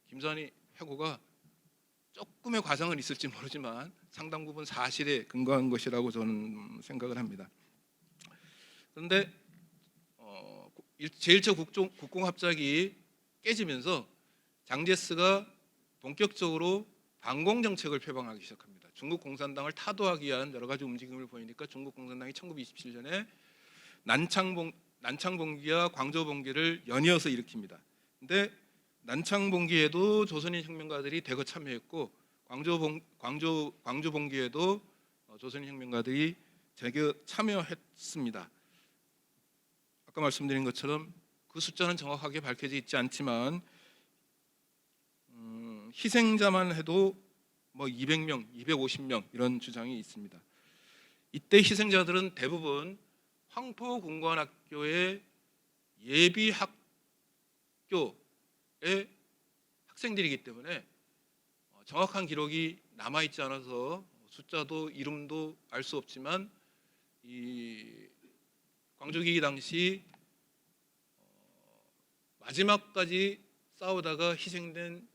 김산이 회고가 조금의 과장은 있을지 모르지만 상당 부분 사실에 근거한 것이라고 저는 생각을 합니다. 그런데 제1차 국공합작이 깨지면서 장제스가 본격적으로 반공 정책을 표방하기 시작합니다. 중국 공산당을 타도하기 위한 여러 가지 움직임을 보이니까 중국 공산당이 1927년에 난창봉기와 광저우봉기를 연이어서 일으킵니다. 근데 난창봉기에도 조선인 혁명가들이 대거 참여했고 광주봉기에도 조선인 혁명가들이 대거 참여했습니다. 아까 말씀드린 것처럼 그 숫자는 정확하게 밝혀져 있지 않지만 희생자만 해도 200명, 250명 이런 주장이 있습니다. 이때 희생자들은 대부분 황포군관학교의 예비 학교의 학생들이기 때문에 정확한 기록이 남아 있지 않아서 숫자도 이름도 알 수 없지만 이 광주기기 당시 마지막까지 싸우다가 희생된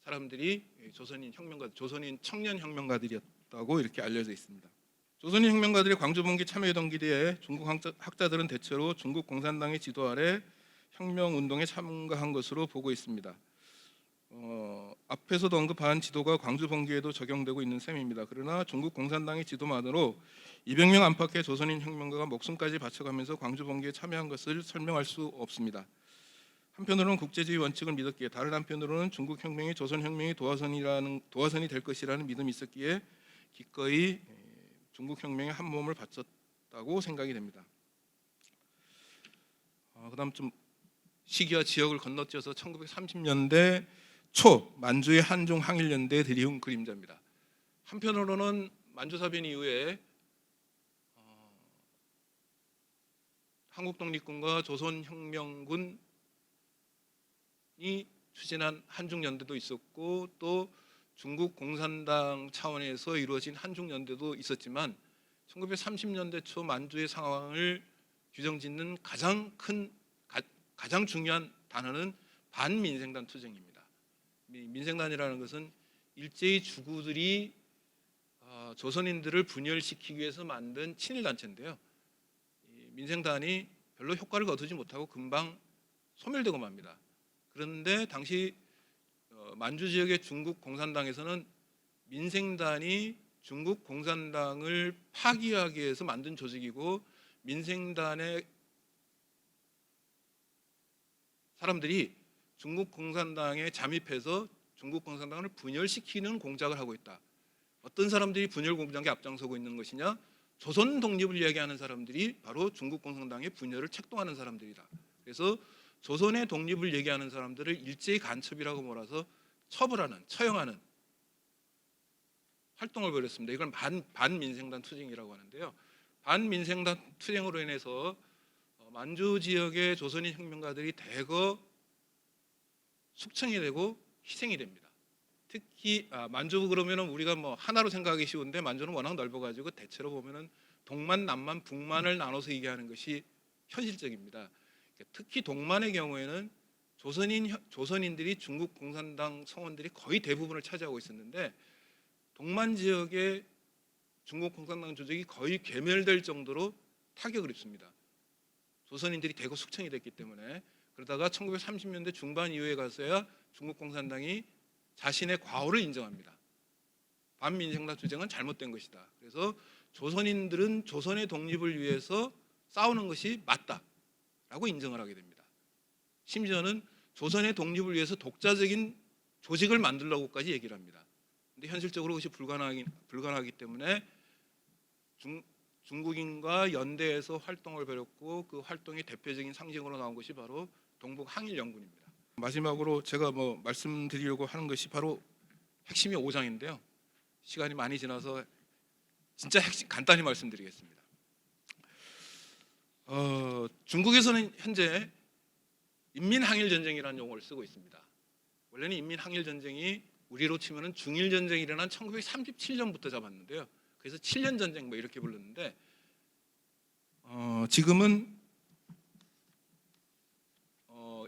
사람들이 조선인 혁명가, 조선인 청년 혁명가들이었다고 이렇게 알려져 있습니다. 조선인 혁명가들의 광주 봉기 참여에 동기대에 중국 학자들은 대체로 중국 공산당의 지도 아래 혁명 운동에 참가한 것으로 보고 있습니다. 앞에서도 언급한 지도가 광주 봉기에도 적용되고 있는 셈입니다. 그러나 중국 공산당의 지도만으로 200명 안팎의 조선인 혁명가가 목숨까지 바쳐가면서 광주 봉기에 참여한 것을 설명할 수 없습니다. 한편으로는 국제주의 원칙을 믿었기에, 다른 한편으로는 중국 혁명이 조선 혁명의 도화선이 될 것이라는 믿음이 있었기에 기꺼이 중국 혁명에 한 몸을 바쳤다고 생각이 됩니다. 그다음 좀 시기와 지역을 건너뛰어서 1930년대 초 만주의 한중 항일연대에 들이운 그림자입니다. 한편으로는 만주사변 이후에 한국독립군과 조선혁명군이 추진한 한중연대도 있었고, 또 중국 공산당 차원에서 이루어진 한중연대도 있었지만 1930년대 초 만주의 상황을 규정짓는 가장 중요한 단어는 반민생단 투쟁입니다. 민생단이라는 것은 일제히 주구들이 조선인들을 분열시키기 위해서 만든 친일단체인데요. 민생단이 별로 효과를 거두지 못하고 금방 소멸되고 맙니다. 그런데 당시 만주 지역의 중국 공산당에서는 민생단이 중국 공산당을 파기하기 위해서 만든 조직이고, 민생단의 사람들이 중국 공산당에 잠입해서 중국 공산당을 분열시키는 공작을 하고 있다. 어떤 사람들이 분열 공작에 앞장서고 있는 것이냐? 조선 독립을 이야기하는 사람들이 바로 중국 공산당의 분열을 책동하는 사람들이다. 그래서 조선의 독립을 얘기하는 사람들을 일제히 간첩이라고 몰아서 처형하는 활동을 벌였습니다. 이걸 반민생단 투쟁이라고 하는데요. 반민생단 투쟁으로 인해서 만주 지역의 조선인 혁명가들이 대거 숙청이 되고 희생이 됩니다. 특히 만주 그러면은 우리가 뭐 하나로 생각하기 쉬운데, 만주는 워낙 넓어가지고 대체로 보면은 동만, 남만, 북만을 나눠서 얘기하는 것이 현실적입니다. 특히 동만의 경우에는 조선인들이 중국 공산당 성원들이 거의 대부분을 차지하고 있었는데, 동만 지역의 중국 공산당 조직이 거의 괴멸될 정도로 타격을 입습니다. 조선인들이 대거 숙청이 됐기 때문에. 그러다가 1930년대 중반 이후에 가서야 중국 공산당이 자신의 과오를 인정합니다. 반민생단 투쟁은 잘못된 것이다. 그래서 조선인들은 조선의 독립을 위해서 싸우는 것이 맞다라고 인정을 하게 됩니다. 심지어는 조선의 독립을 위해서 독자적인 조직을 만들려고까지 얘기를 합니다. 근데 현실적으로 그것이 불가능하기 때문에 중국인과 연대해서 활동을 벌였고, 그 활동의 대표적인 상징으로 나온 것이 바로 동북 항일연군입니다. 마지막으로 제가 말씀드리려고 하는 것이 바로 핵심이 5장인데요. 시간이 많이 지나서 진짜 핵심 간단히 말씀드리겠습니다. 중국에서는 현재 인민항일전쟁이라는 용어를 쓰고 있습니다. 원래는 인민항일전쟁이 우리로 치면은 중일전쟁이 일어난 1937년부터 잡았는데요. 그래서 7년 전쟁 이렇게 불렀는데, 지금은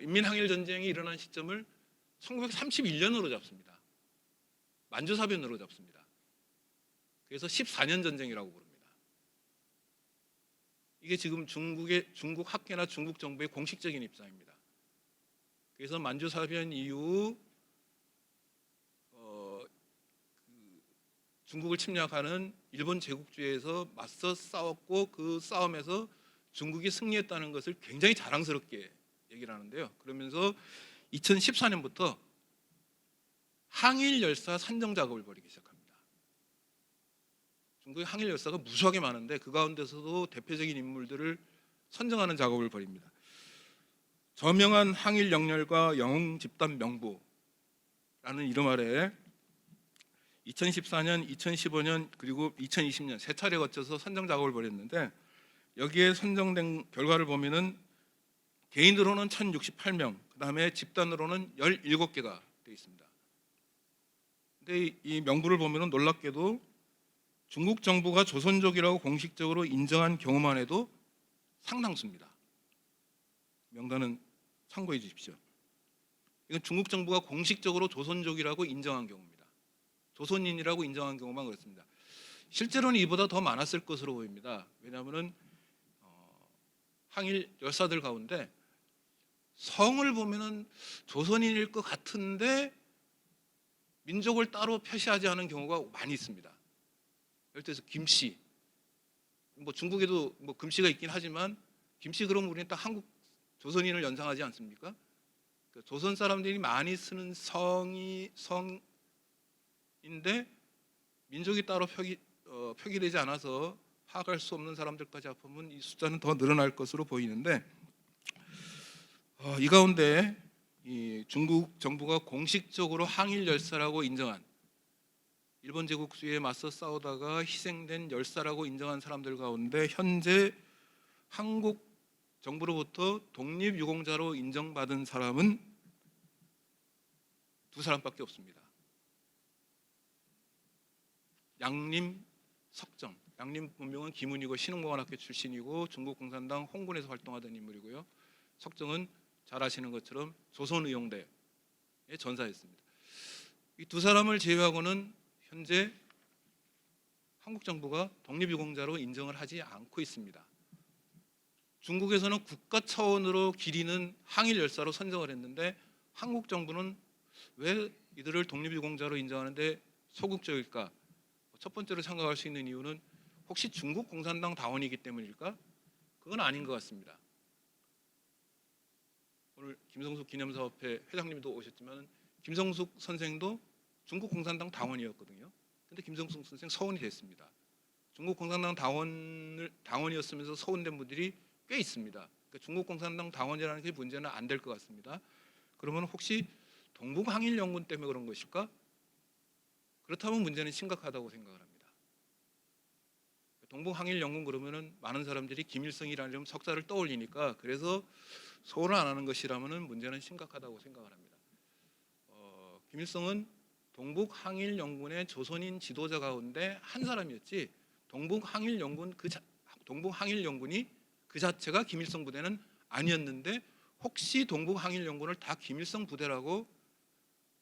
인민항일전쟁이 일어난 시점을 1931년으로 잡습니다. 만주사변으로 잡습니다. 그래서 14년 전쟁이라고 부릅니다. 이게 지금 중국 학계나 중국 정부의 공식적인 입장입니다. 그래서 만주사변 이후 중국을 침략하는 일본 제국주의에서 맞서 싸웠고, 그 싸움에서 중국이 승리했다는 것을 굉장히 자랑스럽게 얘기를 하는데요. 그러면서 2014년부터 항일 열사 산정 작업을 벌이기 시작합니다. 중국의 항일 열사가 무수하게 많은데 그 가운데서도 대표적인 인물들을 선정하는 작업을 벌입니다. 저명한 항일 영렬과 영웅 집단 명부라는 이름 아래 2014년, 2015년 그리고 2020년 세 차례 거쳐서 선정 작업을 벌였는데, 여기에 선정된 결과를 보면은 개인으로는 1,068명, 그다음에 집단으로는 17개가 되어 있습니다. 근데 이 명부를 보면은 놀랍게도 중국 정부가 조선족이라고 공식적으로 인정한 경우만 해도 상당수입니다. 명단은 참고해 주십시오. 이건 중국 정부가 공식적으로 조선족이라고 인정한 경우입니다. 조선인이라고 인정한 경우만 그렇습니다. 실제로는 이보다 더 많았을 것으로 보입니다. 왜냐하면 항일 열사들 가운데 성을 보면은 조선인일 것 같은데 민족을 따로 표시하지 않은 경우가 많이 있습니다. 예를 들어서 김씨, 뭐 중국에도 뭐 금씨가 있긴 하지만 김씨 그러면 우리는 딱 한국 조선인을 연상하지 않습니까? 그러니까 조선 사람들이 많이 쓰는 성인데 민족이 따로 표기되지 않아서 파악할 수 없는 사람들까지 합하면 이 숫자는 더 늘어날 것으로 보이는데 이 가운데 이 중국 정부가 공식적으로 항일 열사라고 인정한 일본 제국 수에 맞서 싸우다가 희생된 열사라고 인정한 사람들 가운데 현재 한국 정부로부터 독립유공자로 인정받은 사람은 두 사람밖에 없습니다. 양림, 석정. 양림 본명은 김은이고 신흥공안학교 출신이고 중국 공산당 홍군에서 활동하던 인물이고요. 석정은 잘 아시는 것처럼 조선의용대의 전사였습니다. 이 두 사람을 제외하고는 현재 한국 정부가 독립유공자로 인정을 하지 않고 있습니다. 중국에서는 국가 차원으로 기리는 항일 열사로 선정을 했는데 한국 정부는 왜 이들을 독립유공자로 인정하는데 소극적일까? 첫 번째로 생각할 수 있는 이유는 혹시 중국 공산당 당원이기 때문일까? 그건 아닌 것 같습니다. 오늘 김성숙 기념사업회 회장님도 오셨지만 김성숙 선생도 중국 공산당 당원이었거든요. 근데 김성숙 선생 서원이 됐습니다. 중국 공산당 당원이었으면서 서원된 분들이 꽤 있습니다. 그러니까 중국 공산당 당원이라는 게 문제는 안 될 것 같습니다. 그러면 혹시 동북 항일 연군 때문에 그런 것일까? 그렇다면 문제는 심각하다고 생각을 합니다. 동북 항일 연군 그러면은 많은 사람들이 김일성이라는 석사를 떠올리니까 그래서 소원을 안 하는 것이라면은 문제는 심각하다고 생각을 합니다. 김일성은 동북 항일 연군의 조선인 지도자 가운데 한 사람이었지 동북 항일 연군이 그 자체가 김일성 부대는 아니었는데 혹시 동북 항일 연군을 다 김일성 부대라고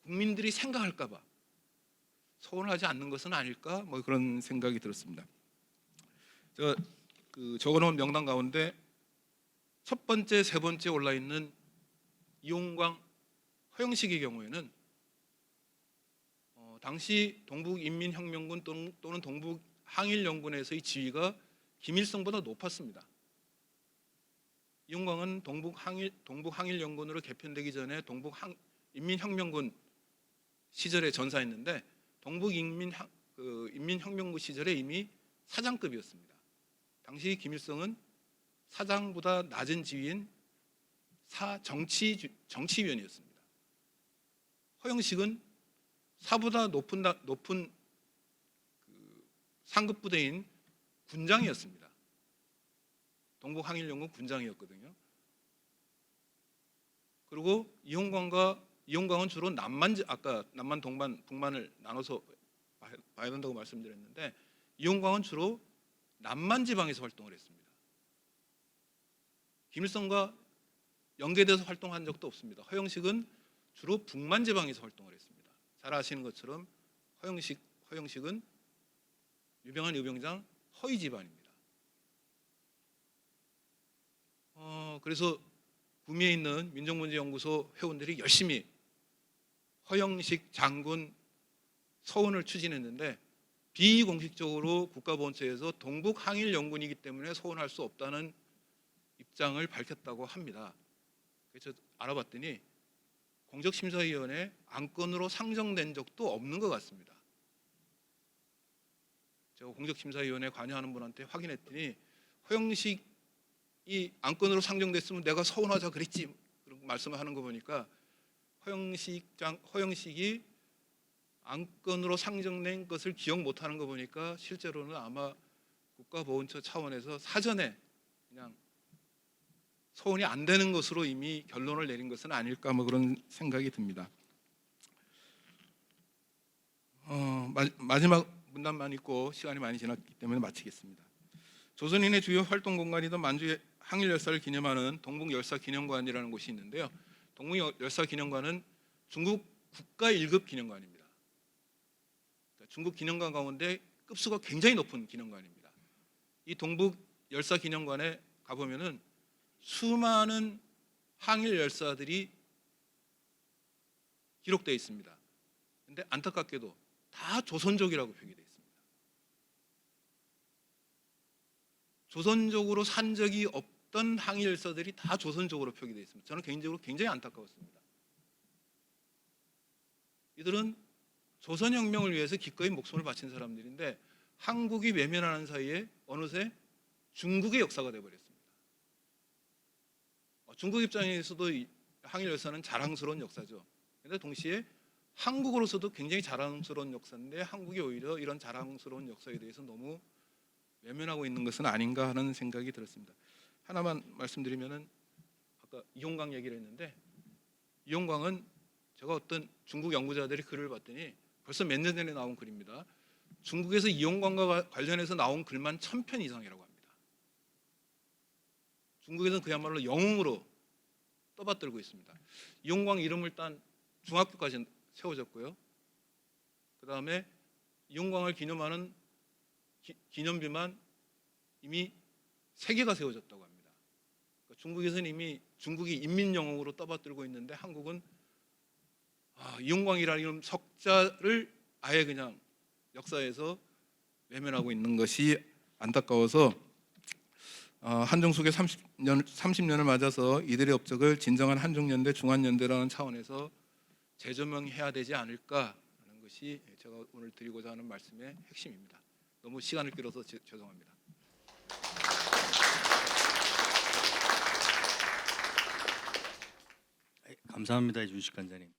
국민들이 생각할까봐 소원을 하지 않는 것은 아닐까? 뭐 그런 생각이 들었습니다. 제가 적어놓은 명단 가운데 첫 번째, 세 번째 올라 있는 이용광, 허영식의 경우에는 당시 동북인민혁명군 또는 동북항일연군에서의 지위가 김일성보다 높았습니다. 이용광은 동북항일연군으로 개편되기 전에 동북인민혁명군 시절에 전사했는데 인민혁명군 시절에 이미 사장급이었습니다. 당시 김일성은 사장보다 낮은 지위인 정치위원이었습니다. 허영식은 사보다 높은 상급 부대인 군장이었습니다. 동북항일연군 군장이었거든요. 그리고 이용광은 주로 아까 남만, 동만, 북만을 나눠서 봐야 된다고 말씀드렸는데 이용광은 주로 남만 지방에서 활동을 했습니다. 김일성과 연계돼서 활동한 적도 없습니다. 허영식은 주로 북만 지방에서 활동을 했습니다. 잘 아시는 것처럼 허영식은 유명한 의병장 허위 집안입니다. 그래서 구미에 있는 민족문제연구소 회원들이 열심히 허영식 장군 서원을 추진했는데 비공식적으로 국가보훈처에서 동북항일연군이기 때문에 서원할 수 없다는 입장을 밝혔다고 합니다. 그래서 알아봤더니 공적심사위원회 안건으로 상정된 적도 없는 것 같습니다. 제가 공적심사위원회 관여하는 분한테 확인했더니 허영식이 안건으로 상정됐으면 내가 서운하자 그랬지 그런 말씀을 하는 거 보니까 허영식이 안건으로 상정된 것을 기억 못하는 거 보니까 실제로는 아마 국가보훈처 차원에서 사전에 그냥 서원이 안 되는 것으로 이미 결론을 내린 것은 아닐까 뭐 그런 생각이 듭니다. 마지막 문단만 있고 시간이 많이 지났기 때문에 마치겠습니다. 조선인의 주요 활동 공간이던 만주의 항일 열사를 기념하는 동북 열사 기념관이라는 곳이 있는데요. 동북 열사 기념관은 중국 국가 1급 기념관입니다. 그러니까 중국 기념관 가운데 급수가 굉장히 높은 기념관입니다. 이 동북 열사 기념관에 가보면은 수많은 항일 열사들이 기록되어 있습니다. 근데 안타깝게도 다 조선족이라고 표기되어 있습니다. 조선족으로 산 적이 없던 항일 열사들이 다 조선족으로 표기되어 있습니다. 저는 개인적으로 굉장히 안타까웠습니다. 이들은 조선혁명을 위해서 기꺼이 목숨을 바친 사람들인데 한국이 외면하는 사이에 어느새 중국의 역사가 되어버렸습니다. 중국 입장에서도 항일 열사는 자랑스러운 역사죠. 그런데 동시에 한국으로서도 굉장히 자랑스러운 역사인데 한국이 오히려 이런 자랑스러운 역사에 대해서 너무 외면하고 있는 것은 아닌가 하는 생각이 들었습니다. 하나만 말씀드리면은 아까 이용광 얘기를 했는데 이용광은 제가 어떤 중국 연구자들이 글을 봤더니 벌써 몇 년 전에 나온 글입니다. 중국에서 이용광과 관련해서 나온 글만 1000편 이상이라고 합니다. 중국에서는 그야말로 영웅으로 떠받들고 있습니다. 이용광 이름을 딴 중학교까지 세워졌고요. 그 다음에 이용광을 기념하는 기념비만 이미 3개가 세워졌다고 합니다. 그러니까 중국에서는 이미 중국이 인민영웅으로 떠받들고 있는데 한국은 이용광이라는 이름 석자를 아예 그냥 역사에서 외면하고 있는 것이 안타까워서 한중숙의 30년을 맞아서 이들의 업적을 진정한 한중연대, 중한연대라는 차원에서 재조명해야 되지 않을까 하는 것이 제가 오늘 드리고자 하는 말씀의 핵심입니다. 너무 시간을 끌어서 죄송합니다. 감사합니다, 이준식 간사님.